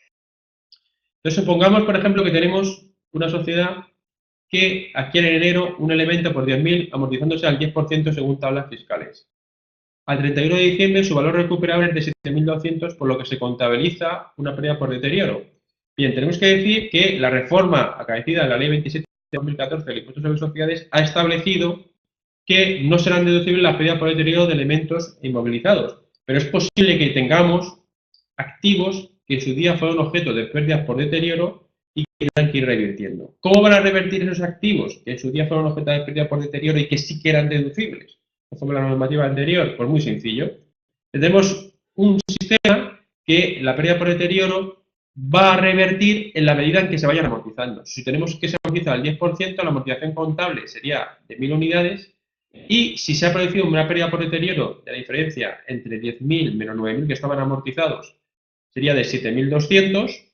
Entonces, supongamos, por ejemplo, que tenemos una sociedad que adquiere en enero un elemento por 10.000 amortizándose al 10% según tablas fiscales. Al 31 de diciembre su valor recuperable es de 7.200, por lo que se contabiliza una pérdida por deterioro. Bien, tenemos que decir que la reforma acaecida en la Ley 27 de 2014 del Impuesto sobre Sociedades ha establecido que no serán deducibles las pérdidas por deterioro de elementos inmovilizados, pero es posible que tengamos activos que en su día fueron objeto de pérdidas por deterioro y que tengan que ir revirtiendo. ¿Cómo van a revertir esos activos que en su día fueron objeto de pérdida por deterioro y que sí que eran deducibles, conforme a la normativa anterior? Pues muy sencillo. Tenemos un sistema que la pérdida por deterioro va a revertir en la medida en que se vayan amortizando. Si tenemos que se amortiza al 10%, la amortización contable sería de 1.000 unidades, y si se ha producido una pérdida por deterioro de la diferencia entre 10.000 menos 9.000 que estaban amortizados, sería de 7.200,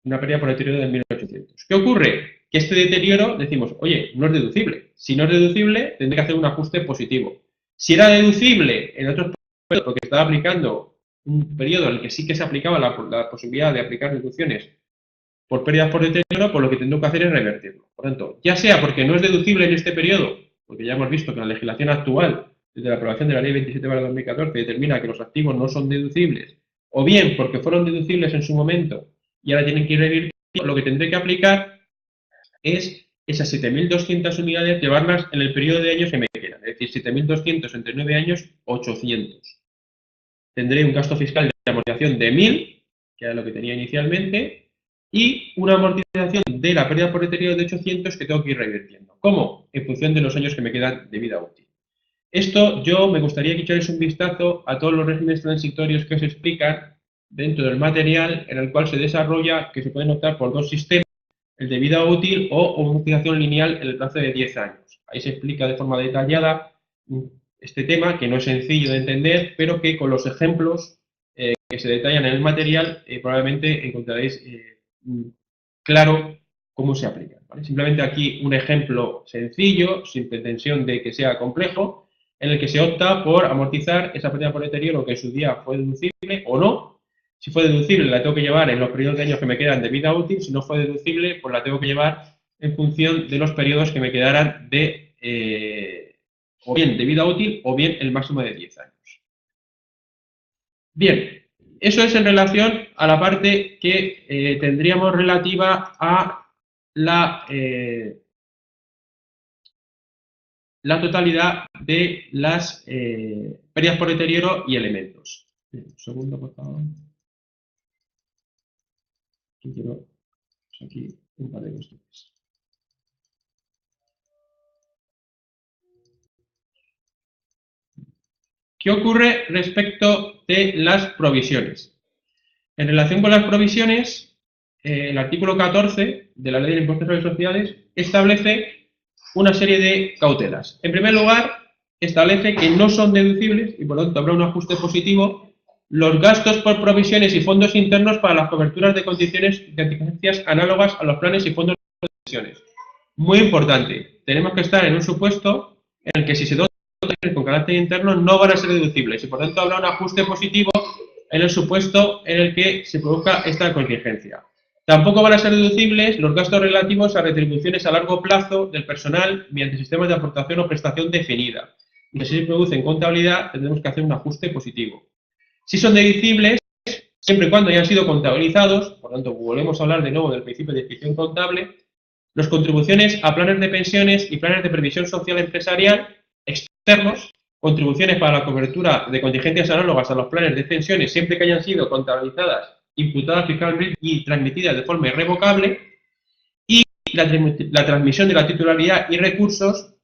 una pérdida por deterioro de 1.800. ¿Qué ocurre? Que este deterioro, decimos, oye, no es deducible. Si no es deducible, tendré que hacer un ajuste positivo. Si era deducible en otros periodos, porque estaba aplicando un periodo en el que sí que se aplicaba la posibilidad de aplicar deducciones por pérdidas por deterioro, pues lo que tendré que hacer es revertirlo. Por tanto, ya sea porque no es deducible en este periodo, porque ya hemos visto que la legislación actual, desde la aprobación de la Ley 27/2014, determina que los activos no son deducibles, o bien porque fueron deducibles en su momento y ahora tienen que ir revirtiendo, lo que tendré que aplicar es esas 7.200 unidades, llevarlas en el periodo de años que me quedan. Es decir, 7.200 entre 9 años, 800. Tendré un gasto fiscal de amortización de 1.000, que era lo que tenía inicialmente, y una amortización de la pérdida por deterioro de 800 que tengo que ir revirtiendo. ¿Cómo? En función de los años que me quedan de vida útil. Esto yo me gustaría que echáis un vistazo a todos los regímenes transitorios que se explican dentro del material en el cual se desarrolla que se pueden optar por dos sistemas, el de vida útil o amortización lineal en el plazo de 10 años. Ahí se explica de forma detallada este tema, que no es sencillo de entender, pero que con los ejemplos que se detallan en el material probablemente encontraréis claro cómo se aplican, ¿vale? Simplemente aquí un ejemplo sencillo, sin pretensión de que sea complejo, en el que se opta por amortizar esa pérdida por deterioro que en su día fue deducible o no. Si fue deducible, la tengo que llevar en los periodos de años que me quedan de vida útil. Si no fue deducible, pues la tengo que llevar en función de los periodos que me quedaran de o bien de vida útil o bien el máximo de 10 años. Bien, eso es en relación a la parte que tendríamos relativa a la totalidad de las pérdidas por deterioro y elementos. Bien, un segundo, por favor. Aquí quiero aquí un par de cuestiones. ¿Qué ocurre respecto de las provisiones? En relación con las provisiones, el artículo 14 de la Ley de Impuestos sobre Sociedades establece una serie de cautelas. En primer lugar, establece que no son deducibles, y por lo tanto habrá un ajuste positivo, los gastos por provisiones y fondos internos para las coberturas de condiciones de contingencias análogas a los planes y fondos de pensiones. Muy importante, tenemos que estar en un supuesto en el que si se dotan con carácter interno no van a ser deducibles y por tanto habrá un ajuste positivo en el supuesto en el que se produzca esta contingencia. Tampoco van a ser deducibles los gastos relativos a retribuciones a largo plazo del personal mediante sistemas de aportación o prestación definida. Y si se produce en contabilidad, tendremos que hacer un ajuste positivo. Si son deducibles, siempre y cuando hayan sido contabilizados, por tanto, volvemos a hablar de nuevo del principio de descripción contable, las contribuciones a planes de pensiones y planes de previsión social empresarial externos, contribuciones para la cobertura de contingencias análogas a los planes de pensiones, siempre que hayan sido contabilizadas, imputadas fiscalmente y transmitidas de forma irrevocable, y la transmisión de la titularidad y recursos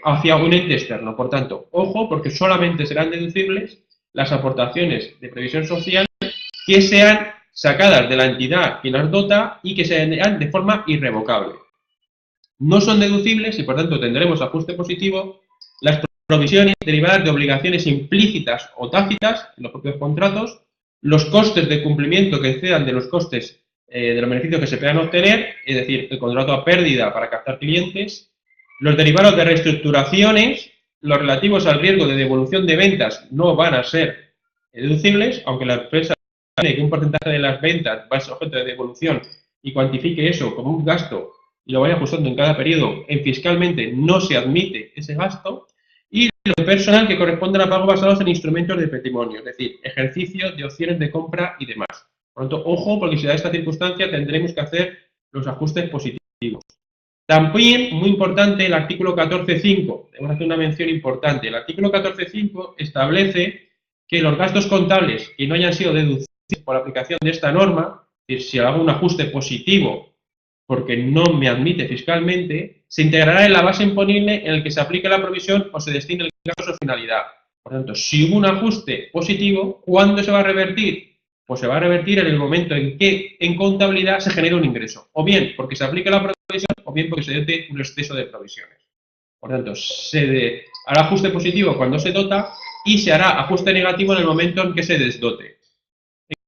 hacia un ente externo. Por tanto, ojo, porque solamente serán deducibles las aportaciones de previsión social que sean sacadas de la entidad que las dota y que sean de forma irrevocable. No son deducibles y, por tanto, tendremos ajuste positivo las provisiones derivadas de obligaciones implícitas o tácitas en los propios contratos, los costes de cumplimiento que excedan de los costes de los beneficios que se puedan obtener, es decir, el contrato a pérdida para captar clientes, los derivados de reestructuraciones, los relativos al riesgo de devolución de ventas no van a ser deducibles, aunque la empresa tiene que un porcentaje de las ventas va a ser objeto de devolución y cuantifique eso como un gasto y lo vaya ajustando en cada periodo, fiscalmente no se admite ese gasto, y lo personal que corresponde a pagos basados en instrumentos de patrimonio, es decir, ejercicio de opciones de compra y demás. Por lo tanto, ojo, porque si da esta circunstancia tendremos que hacer los ajustes positivos. También, muy importante, el artículo 14.5, debemos hacer una mención importante. El artículo 14.5 establece que los gastos contables que no hayan sido deducidos por la aplicación de esta norma, es decir, si hago un ajuste positivo porque no me admite fiscalmente, se integrará en la base imponible en el que se aplique la provisión o se destine el gasto a su finalidad. Por tanto, si hubo un ajuste positivo, ¿cuándo se va a revertir? Pues se va a revertir en el momento en que en contabilidad se genera un ingreso, o bien porque se aplique la provisión, o bien porque se dote un exceso de provisiones. Por tanto, se hará ajuste positivo cuando se dota y se hará ajuste negativo en el momento en que se desdote.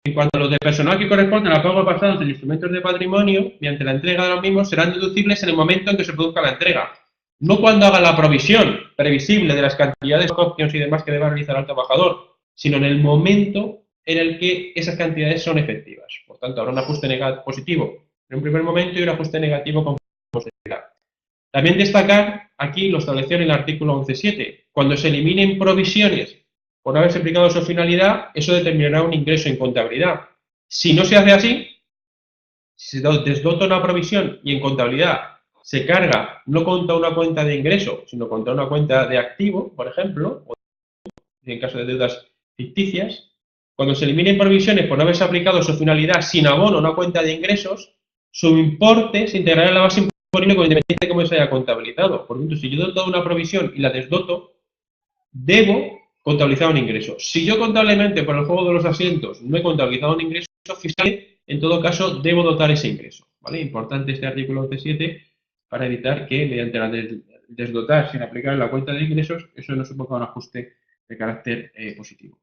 En cuanto a los de personal que corresponden a pagos basados en instrumentos de patrimonio, mediante la entrega de los mismos, serán deducibles en el momento en que se produzca la entrega. No cuando haga la provisión previsible de las cantidades de opciones y demás que deba realizar el trabajador, sino en el momento en el que esas cantidades son efectivas. Por tanto, habrá un ajuste positivo en un primer momento y un ajuste negativo con posterioridad. También destacar, aquí lo estableció en el artículo 11.7, cuando se eliminen provisiones por no haberse aplicado su finalidad, eso determinará un ingreso en contabilidad. Si no se hace así, si se desdota una provisión y en contabilidad se carga no contra una cuenta de ingreso, sino contra una cuenta de activo, por ejemplo, o en caso de deudas ficticias, cuando se eliminen provisiones por no haberse aplicado su finalidad sin abono a una cuenta de ingresos, su importe se integrará en la base imponible con independencia de cómo se haya contabilizado. Por lo tanto, si yo doto una provisión y la desdoto, debo contabilizar un ingreso. Si yo contablemente por el juego de los asientos no he contabilizado un ingreso fiscal, en todo caso debo dotar ese ingreso. ¿Vale? Importante este artículo 11.7 para evitar que mediante la desdotar sin aplicar en la cuenta de ingresos, eso no suponga un ajuste de carácter positivo.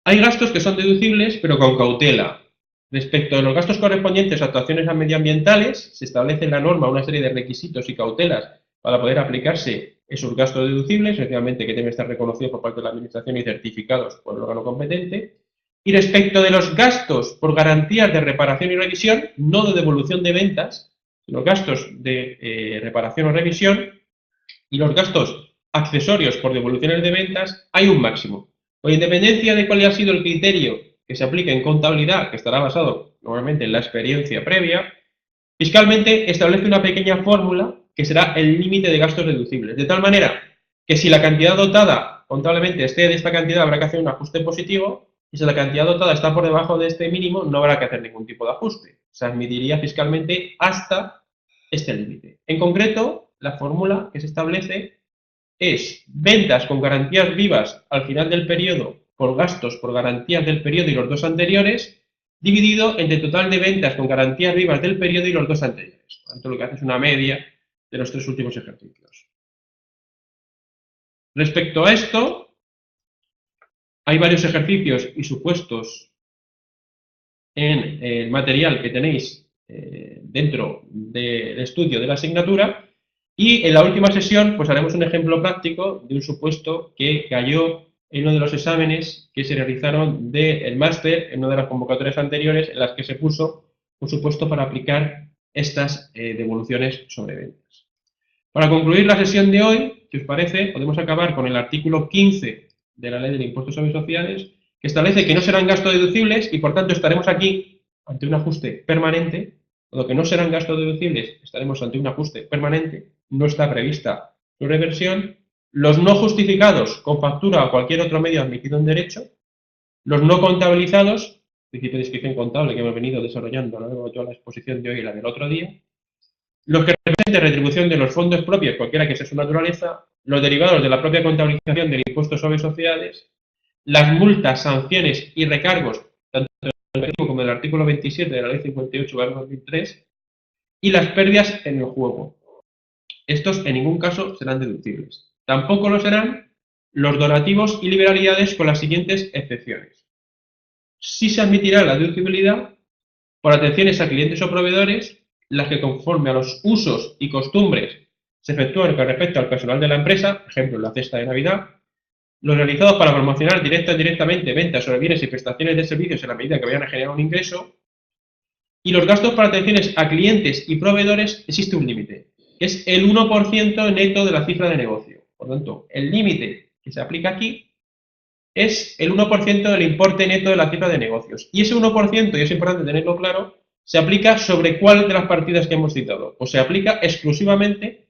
Hay gastos que son deducibles, pero con cautela. Respecto a los gastos correspondientes a actuaciones medioambientales, se establece en la norma una serie de requisitos y cautelas para poder aplicarse esos gastos deducibles, efectivamente que deben estar reconocidos por parte de la Administración y certificados por el órgano competente. Y respecto de los gastos por garantías de reparación y revisión, no de devolución de ventas, sino gastos de reparación o revisión, y los gastos accesorios por devoluciones de ventas, hay un máximo. Con independencia de cuál haya sido el criterio que se aplique en contabilidad, que estará basado normalmente en la experiencia previa, fiscalmente establece una pequeña fórmula que será el límite de gastos deducibles. De tal manera que si la cantidad dotada contablemente excede de esta cantidad, habrá que hacer un ajuste positivo, y si la cantidad dotada está por debajo de este mínimo, no habrá que hacer ningún tipo de ajuste. Se admitiría fiscalmente hasta este límite. En concreto, la fórmula que se establece es ventas con garantías vivas al final del periodo por gastos por garantías del periodo y los dos anteriores, dividido entre el total de ventas con garantías vivas del periodo y los dos anteriores. Por tanto, lo que hace es una media de los tres últimos ejercicios. Respecto a esto, hay varios ejercicios y supuestos en el material que tenéis dentro del estudio de la asignatura, y en la última sesión pues haremos un ejemplo práctico de un supuesto que cayó en uno de los exámenes que se realizaron del máster en una de las convocatorias anteriores en las que se puso un supuesto para aplicar estas devoluciones sobre ventas. Para concluir la sesión de hoy, si os parece, podemos acabar con el artículo 15 de la Ley del Impuesto sobre Sociedades, que establece que no serán gastos deducibles y, por tanto, estaremos aquí ante un ajuste permanente. Dado que no serán gastos deducibles, estaremos ante un ajuste permanente, no está prevista su reversión. Los no justificados con factura o cualquier otro medio admitido en derecho, los no contabilizados, principio de inscripción contable que hemos venido desarrollando a lo largo de toda la exposición de hoy y la del otro día, los que representen retribución de los fondos propios, cualquiera que sea su naturaleza, los derivados de la propia contabilización del impuesto sobre sociedades, las multas, sanciones y recargos, tanto del artículo como del artículo 27 de la Ley 58/2003, y las pérdidas en el juego. Estos en ningún caso serán deducibles. Tampoco lo serán los donativos y liberalidades con las siguientes excepciones. Sí se admitirá la deducibilidad por atenciones a clientes o proveedores, las que conforme a los usos y costumbres se efectúan con respecto al personal de la empresa, ejemplo, la cesta de Navidad, los realizados para promocionar directa o indirectamente ventas sobre bienes y prestaciones de servicios en la medida que vayan a generar un ingreso, y los gastos para atenciones a clientes y proveedores existe un límite, que es el 1% neto de la cifra de negocio. Por tanto, el límite que se aplica aquí es el 1% del importe neto de la cifra de negocios. Y ese 1%, y es importante tenerlo claro, se aplica sobre cuál de las partidas que hemos citado. Pues se aplica exclusivamente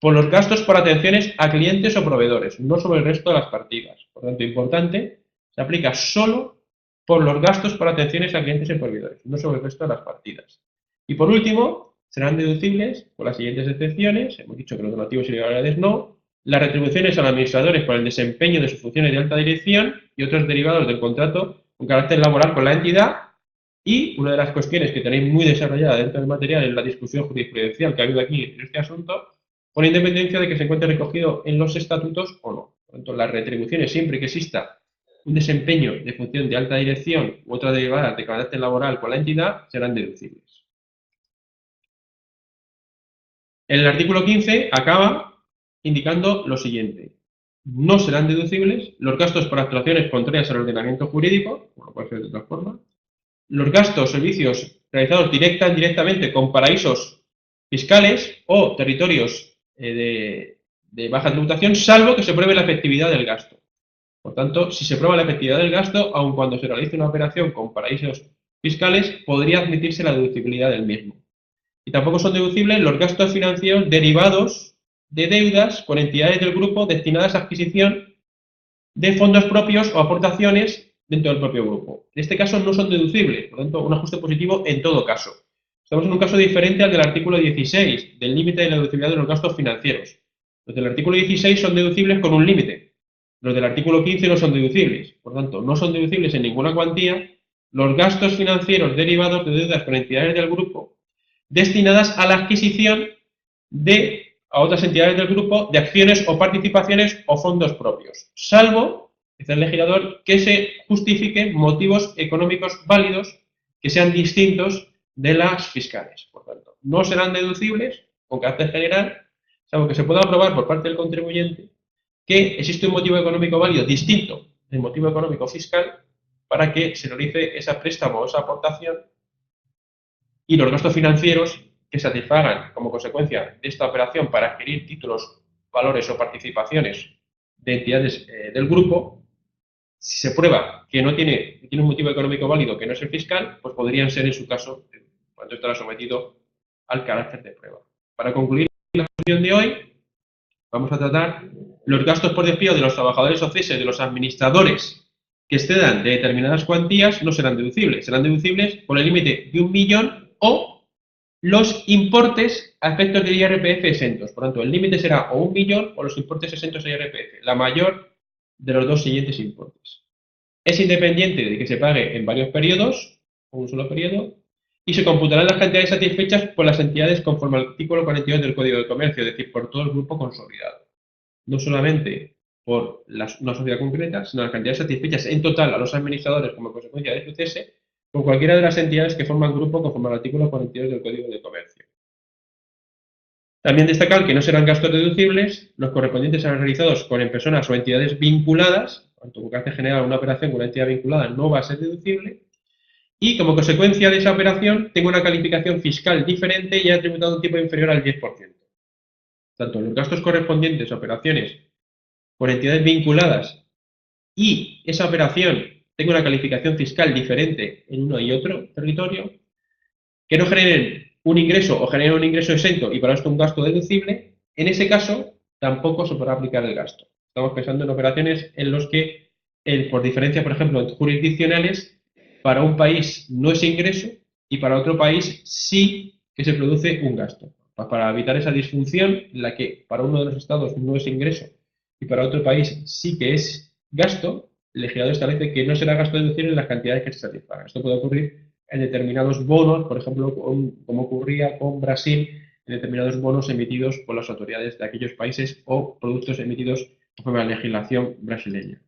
por los gastos por atenciones a clientes o proveedores, no sobre el resto de las partidas. Por tanto, importante, se aplica solo por los gastos por atenciones a clientes y proveedores, no sobre el resto de las partidas. Y por último, serán deducibles con las siguientes excepciones. Hemos dicho que los donativos y liberalidades no, las retribuciones a los administradores por el desempeño de sus funciones de alta dirección y otros derivados del contrato con carácter laboral con la entidad. Y una de las cuestiones que tenéis muy desarrollada dentro del material es la discusión jurisprudencial que ha habido aquí en este asunto, con independencia de que se encuentre recogido en los estatutos o no. Por lo tanto, las retribuciones, siempre que exista un desempeño de función de alta dirección u otra derivada de carácter laboral con la entidad, serán deducibles. El artículo 15 acaba indicando lo siguiente. No serán deducibles los gastos por actuaciones contrarias al ordenamiento jurídico, como puede ser de otra forma, los gastos o servicios realizados directa o indirectamente con paraísos fiscales o territorios de baja tributación, salvo que se pruebe la efectividad del gasto. Por tanto, si se prueba la efectividad del gasto, aun cuando se realice una operación con paraísos fiscales, podría admitirse la deducibilidad del mismo. Y tampoco son deducibles los gastos financieros derivados de deudas con entidades del grupo destinadas a adquisición de fondos propios o aportaciones dentro del propio grupo. En este caso no son deducibles, por lo tanto, un ajuste positivo en todo caso. Estamos en un caso diferente al del artículo 16, del límite de la deducibilidad de los gastos financieros. Los del artículo 16 son deducibles con un límite. Los del artículo 15 no son deducibles. Por tanto, no son deducibles en ninguna cuantía los gastos financieros derivados de deudas con entidades del grupo destinadas a la adquisición a otras entidades del grupo de acciones o participaciones o fondos propios, salvo, dice el legislador, que se justifiquen motivos económicos válidos que sean distintos de las fiscales. Por tanto, no serán deducibles con carácter general, salvo que se pueda aprobar por parte del contribuyente que existe un motivo económico válido distinto del motivo económico fiscal para que se realice esa préstamo o esa aportación, y los gastos financieros que satisfagan como consecuencia de esta operación para adquirir títulos, valores o participaciones de entidades del grupo, si se prueba que tiene un motivo económico válido que no es el fiscal, pues podrían ser en su caso, cuando estará sometido al carácter de prueba. Para concluir la sesión de hoy, vamos a tratar los gastos por despido de los trabajadores o ceses de los administradores que excedan de determinadas cuantías no serán deducibles. Serán deducibles por el límite de 1 millón o los importes a efectos de IRPF exentos. Por tanto, el límite será o 1 millón o los importes exentos de IRPF, la mayor de los dos siguientes importes. Es independiente de que se pague en varios periodos, o un solo periodo, y se computarán las cantidades satisfechas por las entidades conforme al artículo 42 del Código de Comercio, es decir, por todo el grupo consolidado. No solamente por una sociedad concreta, sino las cantidades satisfechas en total a los administradores como consecuencia de su cese, con cualquiera de las entidades que forman grupo conforme al artículo 42 del Código de Comercio. También destacar que no serán gastos deducibles los correspondientes a los realizados con personas o entidades vinculadas, tanto con carácter general una operación con una entidad vinculada no va a ser deducible, y como consecuencia de esa operación tengo una calificación fiscal diferente y he tributado un tipo inferior al 10%. Tanto los gastos correspondientes a operaciones por entidades vinculadas y esa operación tengo una calificación fiscal diferente en uno y otro territorio, que no generen un ingreso o generen un ingreso exento y para esto un gasto deducible, en ese caso tampoco se podrá aplicar el gasto. Estamos pensando en operaciones en los que, por diferencia, por ejemplo, jurisdiccionales, para un país no es ingreso y para otro país sí que se produce un gasto. Para evitar esa disfunción en la que para uno de los estados no es ingreso y para otro país sí que es gasto, el legislador establece que no será gasto deducible en las cantidades que se satisfagan. Esto puede ocurrir en determinados bonos, por ejemplo, como ocurría con Brasil, en determinados bonos emitidos por las autoridades de aquellos países o productos emitidos conforme a la legislación brasileña.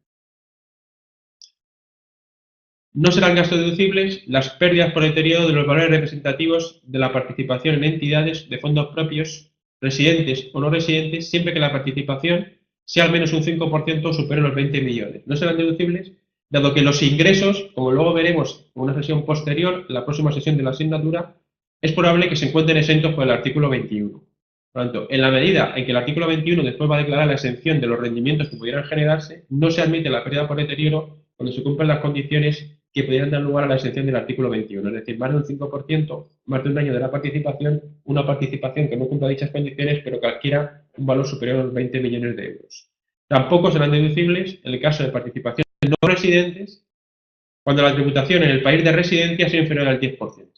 No serán gastos deducibles las pérdidas por deterioro de los valores representativos de la participación en entidades de fondos propios, residentes o no residentes, siempre que la participación sea al menos un 5% o supere los 20 millones. No serán deducibles, dado que los ingresos, como luego veremos en una sesión posterior, en la próxima sesión de la asignatura, es probable que se encuentren exentos por el artículo 21. Por lo tanto, en la medida en que el artículo 21 después va a declarar la exención de los rendimientos que pudieran generarse, no se admite la pérdida por deterioro cuando se cumplan las condiciones que pudieran dar lugar a la exención del artículo 21, es decir, más de un 5%, más de un año de la participación, una participación que no cumpla dichas condiciones, pero que adquiera un valor superior a los 20 millones de euros. Tampoco serán deducibles en el caso de participaciones no residentes, cuando la tributación en el país de residencia sea inferior al 10%.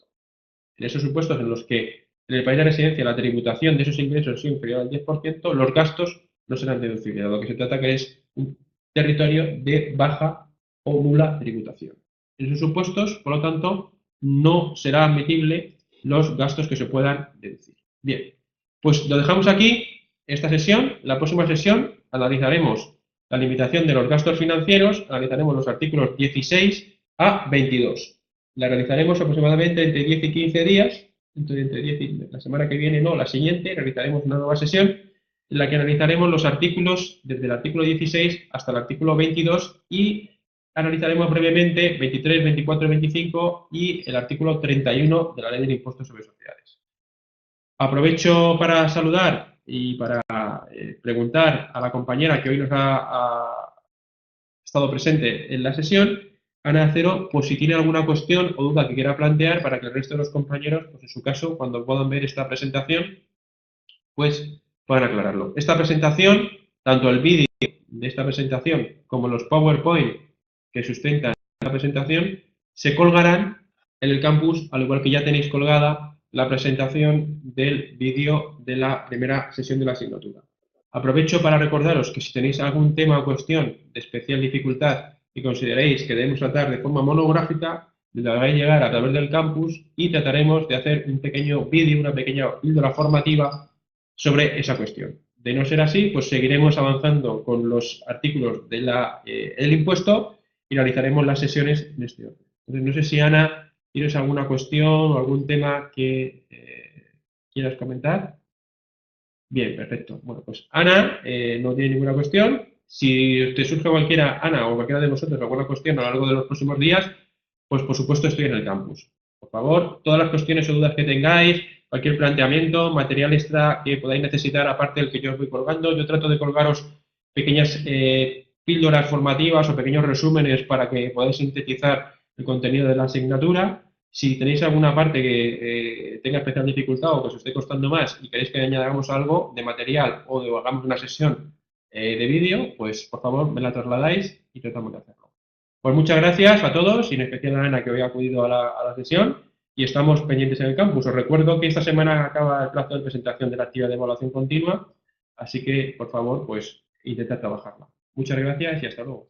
En esos supuestos en los que en el país de residencia la tributación de esos ingresos sea inferior al 10%, los gastos no serán deducibles, de lo que se trata que es un territorio de baja o nula tributación. En esos supuestos, por lo tanto, no será admitible los gastos que se puedan deducir. Bien, pues lo dejamos aquí, esta sesión. La próxima sesión analizaremos la limitación de los gastos financieros, analizaremos los artículos 16 a 22. La realizaremos aproximadamente entre 10 y 15 días, entre 10 y la semana que viene, no, la siguiente, realizaremos una nueva sesión en la que analizaremos los artículos desde el artículo 16 hasta el artículo 22 y analizaremos brevemente 23, 24, 25 y el artículo 31 de la Ley del Impuesto sobre Sociedades. Aprovecho para saludar y para preguntar a la compañera que hoy nos ha estado presente en la sesión, Ana Acero, pues si tiene alguna cuestión o duda que quiera plantear para que el resto de los compañeros, pues en su caso, cuando puedan ver esta presentación, pues puedan aclararlo. Esta presentación, tanto el vídeo de esta presentación como los PowerPoint que sustentan la presentación, se colgarán en el campus, al igual que ya tenéis colgada la presentación del vídeo de la primera sesión de la asignatura. Aprovecho para recordaros que si tenéis algún tema o cuestión de especial dificultad y consideréis que debemos tratar de forma monográfica, me lo hagáis llegar a través del campus y trataremos de hacer un pequeño vídeo, una pequeña píldora formativa sobre esa cuestión. De no ser así, pues seguiremos avanzando con los artículos de del impuesto y realizaremos las sesiones en este orden. Entonces, no sé si Ana, ¿tienes alguna cuestión o algún tema que quieras comentar? Bien, perfecto. Bueno, pues Ana no tiene ninguna cuestión. Si te surge cualquiera, Ana, o cualquiera de vosotros, alguna cuestión a lo largo de los próximos días, pues por supuesto estoy en el campus. Por favor, todas las cuestiones o dudas que tengáis, cualquier planteamiento, material extra que podáis necesitar, aparte del que yo os voy colgando, yo trato de colgaros pequeñas píldoras formativas o pequeños resúmenes para que podáis sintetizar el contenido de la asignatura. Si tenéis alguna parte que tenga especial dificultad o que os esté costando más y queréis que añadamos algo de material o de hagamos una sesión de vídeo, pues por favor me la trasladáis y tratamos de hacerlo. Pues muchas gracias a todos y en especial a Ana que hoy ha acudido a la sesión y estamos pendientes en el campus. Os recuerdo que esta semana acaba el plazo de presentación de la actividad de evaluación continua, así que por favor pues intentad trabajarla. Muchas gracias y hasta luego.